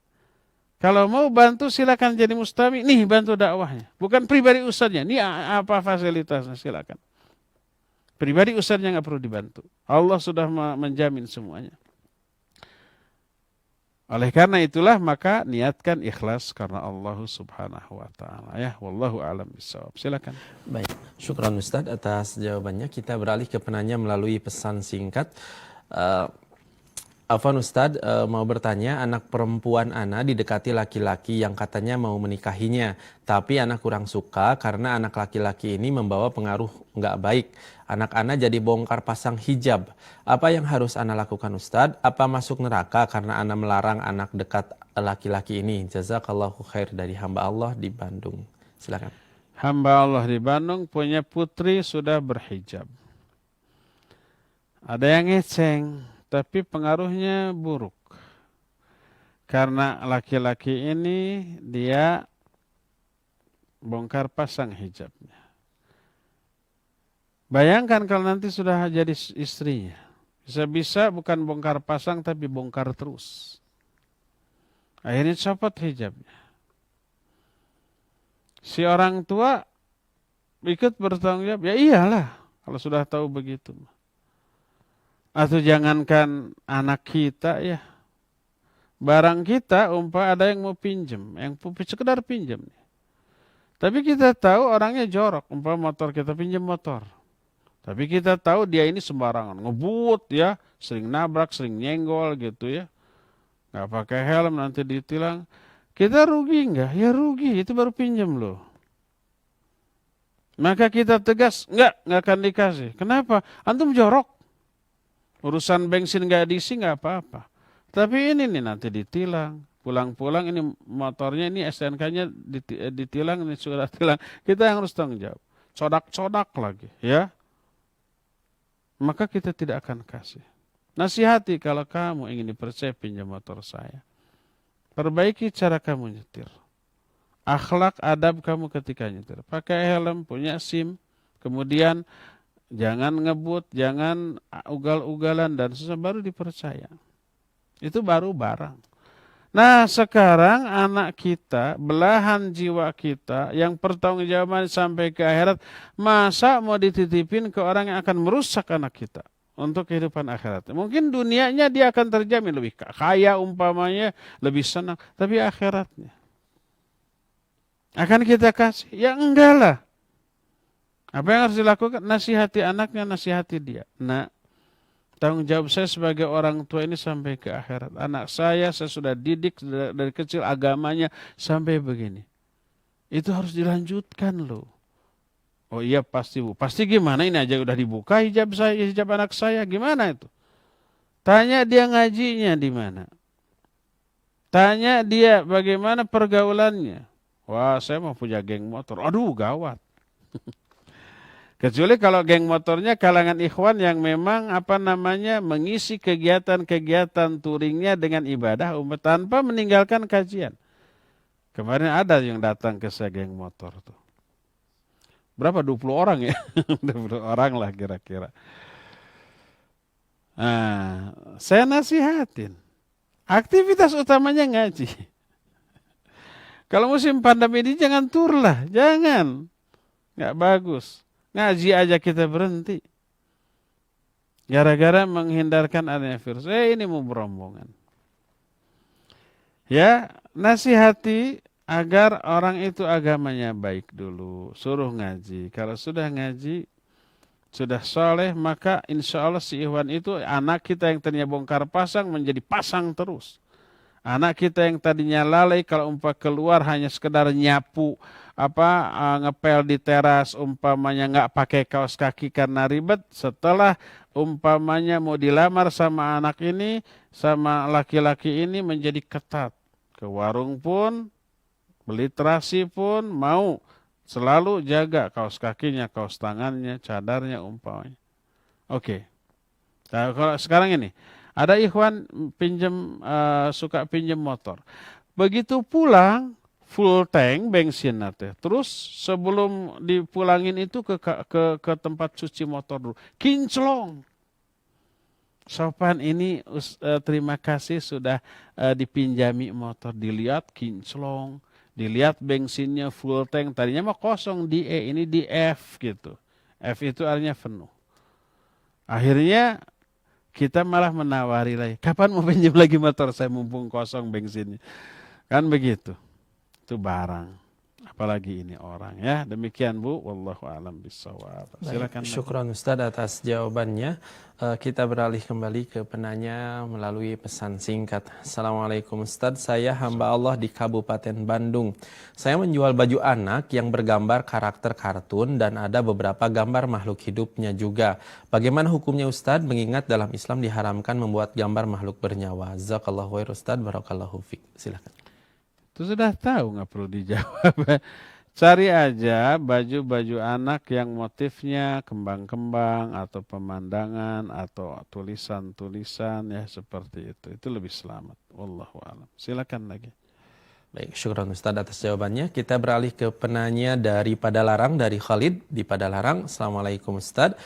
Kalau mau bantu silakan jadi mustami, nih bantu dakwahnya. Bukan pribadi ustadznya, nih apa fasilitasnya silakan. Pribadi ustadznya nggak perlu dibantu. Allah sudah menjamin semuanya. Oleh karena itulah maka niatkan ikhlas karena Allah Subhanahu wa taala ya. Wallahu a'lam bishawab. Silakan. Baik, syukran Ustaz atas jawabannya. Kita beralih ke penanya melalui pesan singkat. Afwan Ustaz mau bertanya, anak perempuan Ana didekati laki-laki yang katanya mau menikahinya, tapi Ana kurang suka karena anak laki-laki ini membawa pengaruh nggak baik. Anak Ana jadi bongkar pasang hijab. Apa yang harus Ana lakukan Ustaz? Apa masuk neraka karena Ana melarang anak dekat laki-laki ini? Jazakallahu khair, dari hamba Allah di Bandung. Silakan. Hamba Allah di Bandung punya putri sudah berhijab. Ada yang ngeceng, tapi pengaruhnya buruk. Karena laki-laki ini dia bongkar pasang hijabnya. Bayangkan kalau nanti sudah jadi istrinya. Bisa-bisa bukan bongkar pasang tapi bongkar terus. Akhirnya copot hijabnya. Si orang tua ikut bertanggung jawab. Ya iyalah kalau sudah tahu begitu. Atau jangankan anak kita ya. Barang kita ada yang mau pinjam. Yang sekedar pinjam. Tapi kita tahu orangnya jorok. Motor kita pinjam motor. Tapi kita tahu dia ini sembarangan. Ngebut ya. Sering nabrak, sering nyenggol gitu ya. Gak pakai helm nanti ditilang. Kita rugi enggak? Ya rugi. Itu baru pinjam loh. Maka kita tegas. Enggak akan dikasih. Kenapa? Antum jorok. Urusan bensin gak diisi gak apa-apa. Tapi ini nih nanti ditilang. Pulang-pulang ini motornya ini STNK-nya ditilang, ini sudah tilang. Kita yang harus tanggung jawab. Codak-codak lagi ya. Maka kita tidak akan kasih. Nasihati kalau kamu ingin dipercaya pinjam motor saya. Perbaiki cara kamu nyetir. akhlak adab kamu ketika nyetir. Pakai helm, punya SIM, kemudian jangan ngebut, jangan ugal-ugalan dan susah, baru dipercaya. Itu baru barang. Nah sekarang anak kita, belahan jiwa kita yang pertanggungjawaban sampai ke akhirat, masa mau dititipin ke orang yang akan merusak anak kita untuk kehidupan akhirat. Mungkin dunianya dia akan terjamin lebih kaya umpamanya, lebih senang, tapi akhiratnya akan kita kasih? Ya enggak lah. Apa yang harus dilakukan? Nasihati anaknya, nasihati dia. Nah, tanggung jawab saya sebagai orang tua ini sampai ke akhirat. Anak saya sudah didik dari kecil agamanya sampai begini. Itu harus dilanjutkan loh. Oh iya pasti Bu. Pasti gimana? Ini aja udah dibuka hijab saya, hijab anak saya. Gimana itu? Tanya dia ngajinya di mana. Tanya dia bagaimana pergaulannya. Wah saya mau punya geng motor. Aduh gawat. Kecuali kalau geng motornya kalangan ikhwan yang memang mengisi kegiatan-kegiatan touringnya dengan ibadah tanpa meninggalkan kajian. Kemarin ada yang datang ke saya geng motor tuh. Berapa? 20 orang ya? 20 orang lah kira-kira. Nah, saya nasihatin. Aktivitas utamanya ngaji. Kalau musim pandemi ini jangan tur lah, jangan. Nggak bagus. Ngaji aja kita berhenti. Gara-gara menghindarkan adanya virus. Ini mau berombongan. Ya, nasihati agar orang itu agamanya baik dulu. Suruh ngaji. Kalau sudah ngaji, sudah soleh, maka insya Allah si Ikhwan itu anak kita yang tadinya bongkar pasang menjadi pasang terus. Anak kita yang tadinya lalai kalau keluar hanya sekedar nyapu ngepel di teras umpamanya nggak pakai kaos kaki karena ribet, setelah umpamanya mau dilamar sama anak ini sama laki-laki ini menjadi ketat. Ke warung pun, beli terasi pun mau selalu jaga kaos kakinya, kaos tangannya, cadarnya umpamanya. Oke. Nah, kalau sekarang ini ada ikhwan suka pinjam motor. Begitu pulang full tank bensin nate. Terus sebelum dipulangin itu ke tempat cuci motor dulu. Kinclong. Sopan ini terima kasih sudah dipinjami motor. Dilihat kinclong. Dilihat bensinnya full tank. Tadinya mah kosong di E, ini di F gitu. F itu artinya penuh. Akhirnya kita malah menawari lagi. Kapan mau pinjam lagi motor saya mumpung kosong bensinnya. Kan begitu. Itu barang. Apalagi ini orang ya. Demikian Bu. Wallahu a'lam bishawab. Silakan. Syukran Ustaz atas jawabannya. Kita beralih kembali ke penanya melalui pesan singkat. Assalamualaikum Ustaz, saya hamba Allah di Kabupaten Bandung. Saya menjual baju anak yang bergambar karakter kartun dan ada beberapa gambar makhluk hidupnya juga. Bagaimana hukumnya Ustaz? Mengingat dalam Islam diharamkan membuat gambar makhluk bernyawa. Jazakallahu khair Ustaz, barakallahu fiik. Silakan. Itu sudah tahu, nggak perlu dijawab. Cari aja baju-baju anak yang motifnya kembang-kembang atau pemandangan atau tulisan-tulisan ya seperti itu. Itu lebih selamat. Wallahu a'lam. Silakan lagi. Baik, syukran Ustaz atas jawabannya. Kita beralih ke penanya dari Padalarang, dari Khalid di Padalarang. Assalamualaikum Ustaz.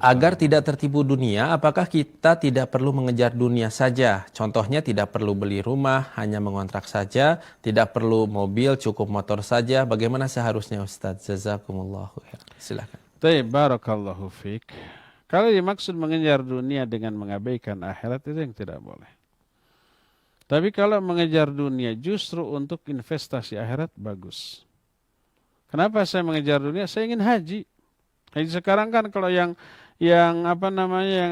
Agar tidak tertipu dunia, apakah kita tidak perlu mengejar dunia saja? Contohnya tidak perlu beli rumah, hanya mengontrak saja, tidak perlu mobil, cukup motor saja. Bagaimana seharusnya Ustaz? Jazakumullahu khair. Silakan. Barakallahu fiik. Kalau dimaksud mengejar dunia dengan mengabaikan akhirat itu yang tidak boleh. Tapi kalau mengejar dunia justru untuk investasi akhirat bagus. Kenapa saya mengejar dunia? Saya ingin haji. Haji sekarang kan kalau yang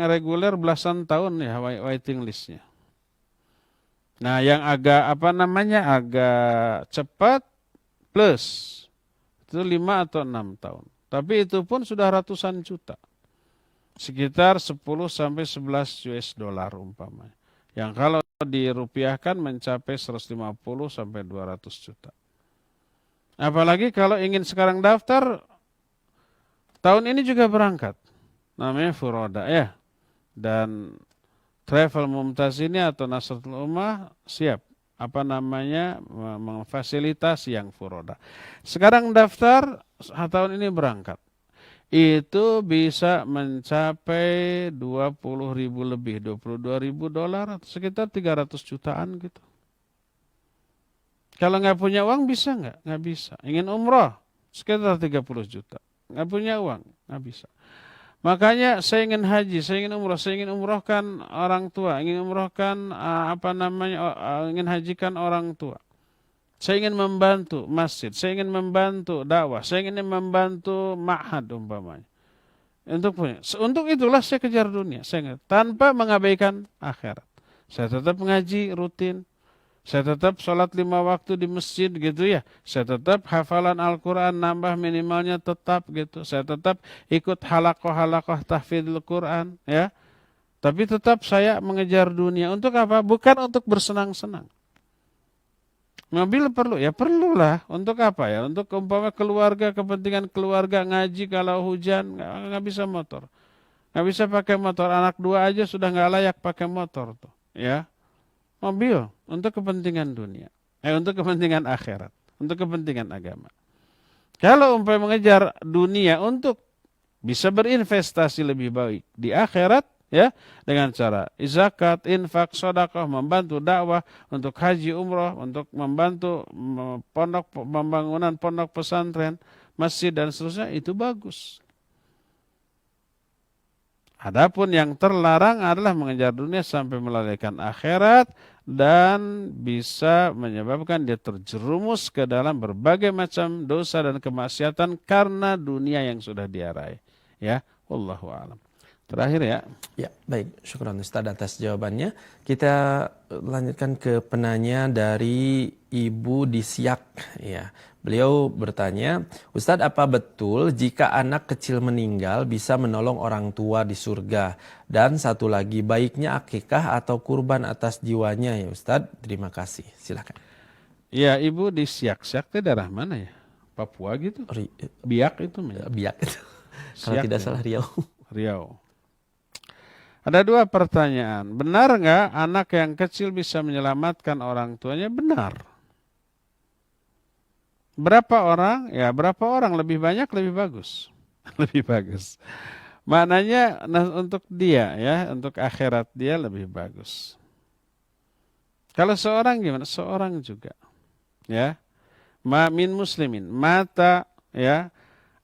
reguler belasan tahun ya waiting listnya. Nah, yang agak agak cepat plus itu 5 atau 6 tahun. Tapi itu pun sudah ratusan juta. Sekitar 10 sampai 11 US dollar umpamanya. Yang kalau dirupiahkan mencapai 150 sampai 200 juta. Apalagi kalau ingin sekarang daftar, tahun ini juga berangkat. Namanya Furoda ya. Dan Travel Mumtaz ini atau Nasratul Ummah siap. memfasilitasi yang furoda. Sekarang daftar tahun ini berangkat. Itu bisa mencapai 20.000 lebih, $22.000 atau sekitar 300 jutaan gitu. Kalau nggak punya uang bisa nggak? Nggak bisa. Ingin umroh sekitar 30 juta. Nggak punya uang, nggak bisa. Makanya saya ingin haji, saya ingin umroh, saya ingin umrohkan orang tua, ingin umrohkan ingin hajikan orang tua. Saya ingin membantu masjid, saya ingin membantu dakwah, saya ingin membantu ma'had umpamanya. Untuk itulah saya kejar dunia, tanpa mengabaikan akhirat. Saya tetap ngaji rutin, saya tetap sholat 5 waktu di masjid gitu ya. Saya tetap hafalan Al-Quran nambah minimalnya tetap gitu. Saya tetap ikut halakoh tahfidzul Quran ya. Tapi tetap saya mengejar dunia. Untuk apa? Bukan untuk bersenang-senang. Mobil perlu? Ya perlulah. Untuk apa ya? Untuk umpama keluarga, kepentingan keluarga, ngaji kalau hujan nggak bisa motor. Nggak bisa pakai motor. Anak 2 aja sudah nggak layak pakai motor tuh ya. Mobil untuk kepentingan dunia, untuk kepentingan akhirat, untuk kepentingan agama. Kalau mengejar dunia untuk bisa berinvestasi lebih baik di akhirat, ya, dengan cara zakat, infak, sedekah, membantu dakwah, untuk haji, umrah, untuk membantu pembangunan pondok pesantren, masjid dan seterusnya, itu bagus. Adapun yang terlarang adalah mengejar dunia sampai melalaikan akhirat dan bisa menyebabkan dia terjerumus ke dalam berbagai macam dosa dan kemaksiatan karena dunia yang sudah dia raih. Ya, wallahu a'lam. Terakhir ya. Ya, baik. Syukran Ustaz atas jawabannya. Kita lanjutkan ke penanya dari Ibu di Siak. Ya, beliau bertanya, Ustaz, apa betul jika anak kecil meninggal bisa menolong orang tua di surga? Dan satu lagi, baiknya akikah atau kurban atas jiwanya ya Ustaz? Terima kasih. Silakan. Ya, Ibu di Siak. Siak itu daerah mana ya? Papua gitu? Biak itu. Biak itu. Kalau tidak salah Riau. Riau. Ada 2 pertanyaan. Benar nggak anak yang kecil bisa menyelamatkan orang tuanya? Benar. Berapa orang? Ya, berapa orang? Lebih banyak, lebih bagus. Lebih bagus. Maknanya untuk dia ya, untuk akhirat dia lebih bagus. Kalau seorang gimana? Seorang juga. Ya. Ma min muslimin mata ya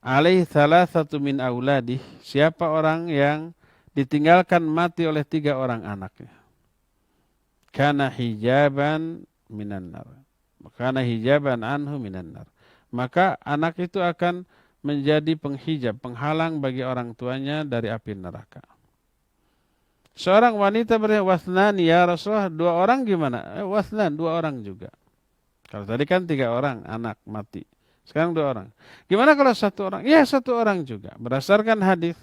alaihi thalathatu min auladih. Siapa orang yang ditinggalkan mati oleh 3 orang anaknya. Kana hijaban minan nar. Kana hijaban anhu minan nar. Maka anak itu akan menjadi penghijab, penghalang bagi orang tuanya dari api neraka. Seorang wanita bertanya, wasnan ya Rasulullah, 2 orang gimana? Wasnan, 2 orang juga. Kalau tadi kan 3 orang anak mati. Sekarang 2 orang. Gimana kalau 1 orang? Ya 1 orang juga. Berdasarkan hadis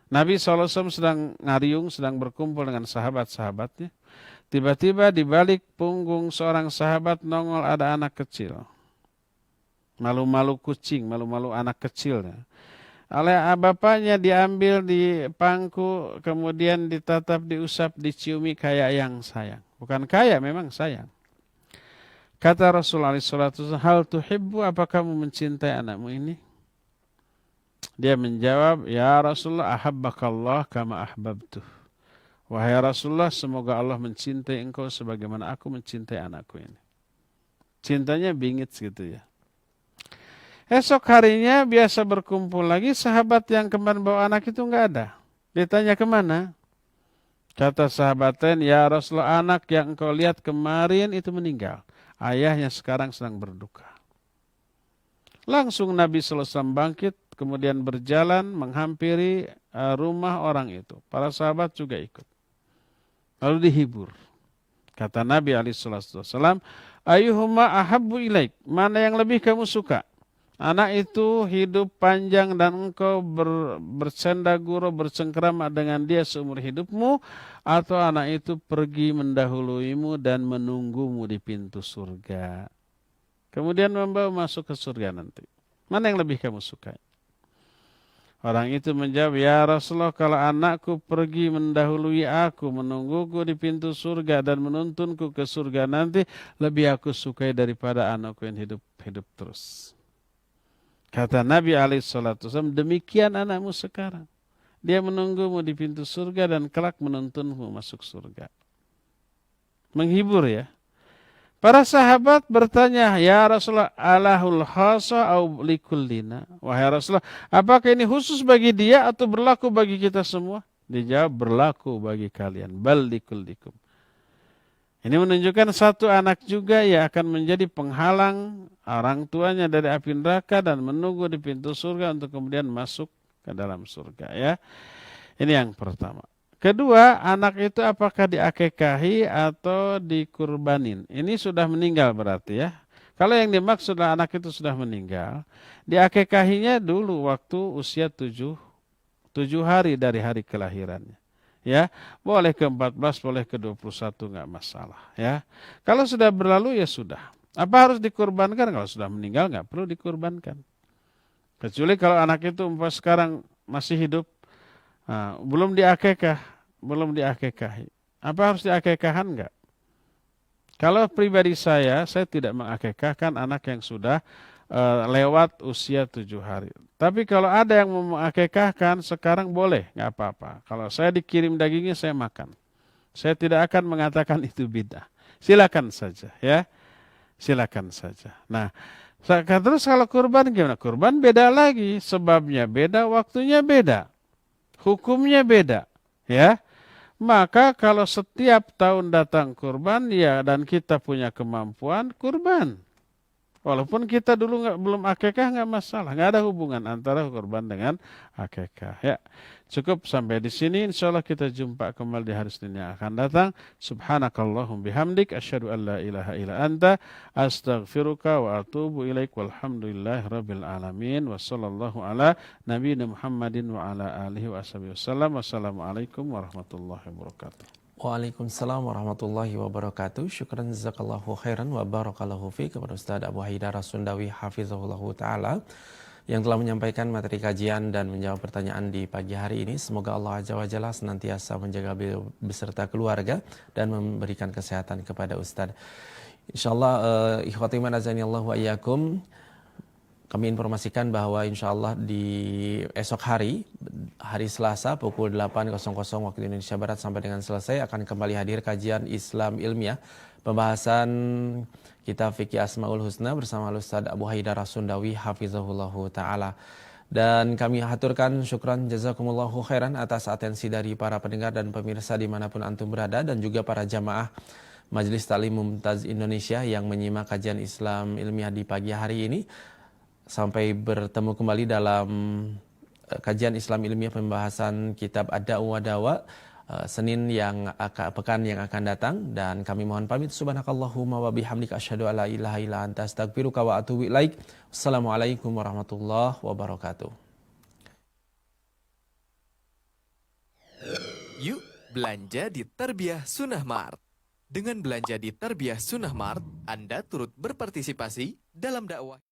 Nabi SAW sedang ngariung, sedang berkumpul dengan sahabat-sahabatnya. Tiba-tiba di balik punggung seorang sahabat nongol ada anak kecil. Malu-malu kucing, malu-malu anak kecilnya. Oleh bapaknya diambil di pangku, kemudian ditatap, diusap, diciumi kayak yang sayang. Bukan kayak, memang sayang. Kata Rasulullah SAW, hal tuhibbu, apa kamu mencintai anakmu ini? Dia menjawab, ya Rasulullah, ahabbakallah kama ahbabtuh. Wahai Rasulullah, semoga Allah mencintai engkau sebagaimana aku mencintai anakku ini. Cintanya bingit gitu ya. Esok harinya biasa berkumpul lagi, sahabat yang kemarin bawa anak itu enggak ada. Ditanya kemana? Kata sahabat lain, ya Rasulullah, anak yang engkau lihat kemarin itu meninggal. Ayahnya sekarang sedang berduka. Langsung Nabi SAW bangkit, kemudian berjalan menghampiri rumah orang itu. Para sahabat juga ikut. Lalu dihibur. Kata Nabi SAW, Ayyuhuma ahabbu ilaik, mana yang lebih kamu suka? Anak itu hidup panjang dan engkau bercanda gurau, bercengkrama dengan dia seumur hidupmu, atau anak itu pergi mendahuluimu dan menunggumu di pintu surga. Kemudian membawa masuk ke surga nanti. Mana yang lebih kamu sukai? Orang itu menjawab, ya Rasulullah, kalau anakku pergi mendahului aku, menungguku di pintu surga dan menuntunku ke surga nanti, lebih aku sukai daripada anakku yang hidup terus. Kata Nabi SAW, demikian anakmu sekarang. Dia menunggumu di pintu surga dan kelak menuntunmu masuk surga. Menghibur ya. Para sahabat bertanya, ya Rasulullah, alahul khasa au likullina? Wahai Rasulullah, apakah ini khusus bagi dia atau berlaku bagi kita semua? Dijawab, berlaku bagi kalian. Bal likullikum. Ini menunjukkan satu anak juga yang akan menjadi penghalang orang tuanya dari api neraka dan menunggu di pintu surga untuk kemudian masuk ke dalam surga. Ya, ini yang pertama. Kedua, anak itu apakah diakekahi atau dikurbanin? Ini sudah meninggal berarti ya. Kalau yang dimaksud anak itu sudah meninggal, diakekahinya dulu waktu usia 7 hari dari hari kelahirannya. Ya, boleh ke 14, boleh ke 21, nggak masalah. Ya, kalau sudah berlalu ya sudah. Apa harus dikurbankan? Kalau sudah meninggal nggak perlu dikurbankan. Kecuali kalau anak itu sekarang masih hidup, belum diakekahi. Apa harus diakekahkan enggak? Kalau pribadi saya tidak mengakekahkan anak yang sudah lewat usia 7 hari. Tapi kalau ada yang mau mengakekahkan sekarang boleh, nggak apa-apa. Kalau saya dikirim dagingnya saya makan. Saya tidak akan mengatakan itu bidah. Silakan saja ya. Silakan saja. Nah, terus kalau kurban gimana? Kurban beda lagi, sebabnya beda, waktunya beda. Hukumnya beda, ya. Maka kalau setiap tahun datang kurban, ya, dan kita punya kemampuan, kurban. Walaupun kita dulu belum akekah, nggak masalah, nggak ada hubungan antara kurban dengan akekah. Ya, cukup sampai di sini. Insyaallah kita jumpa kembali di hari Senin yang akan datang. Subhanakallahum bihamdik, asyhadu an la ilaha illa anta, astaghfiruka wa atubu ilaik. Walhamdulillahirabbil alamin. Wassallallahu ala nabiyina Muhammadin wa ala alihi wasallam. Wassalamualaikum warahmatullahi wabarakatuh. Waalaikumsalam warahmatullahi wabarakatuh. Syukran jazakallahu khairan wa barakallahu fiik kepada Ustaz Abu Haidar As-Sundawi hafizahullahu taala yang telah menyampaikan materi kajian dan menjawab pertanyaan di pagi hari ini. Semoga Allah Azza wa Jalla senantiasa menjaga beliau beserta keluarga dan memberikan kesehatan kepada Ustaz. Insyaallah ikhwati man azanillahu wa iyyakum, kami informasikan bahwa insyaallah di esok hari Selasa pukul 8.00 waktu Indonesia Barat sampai dengan selesai akan kembali hadir kajian Islam ilmiah, pembahasan kitab Fikih Asmaul Husna bersama Ustaz Abu Haidar As-Sundawi hafizahullahu taala. Dan kami haturkan syukran jazakumullahu khairan atas atensi dari para pendengar dan pemirsa dimanapun antum berada, dan juga para jamaah Majelis Ta'lim Mumtaz Indonesia yang menyimak kajian Islam ilmiah di pagi hari ini. Sampai bertemu kembali dalam kajian Islam ilmiah pembahasan kitab Ad-Da'wa wa Dawa Senin pekan yang akan datang, dan kami mohon pamit. Subhanakallahumma wa bihamdika asyhadu an la ilaha illa anta astaghfiruka wa atubu ilaik. Wassalamualaikum warahmatullahi wabarakatuh. Yuk belanja di Tarbiyah Sunnah Mart. Dengan belanja di Tarbiyah Sunnah Mart, Anda turut berpartisipasi dalam dakwah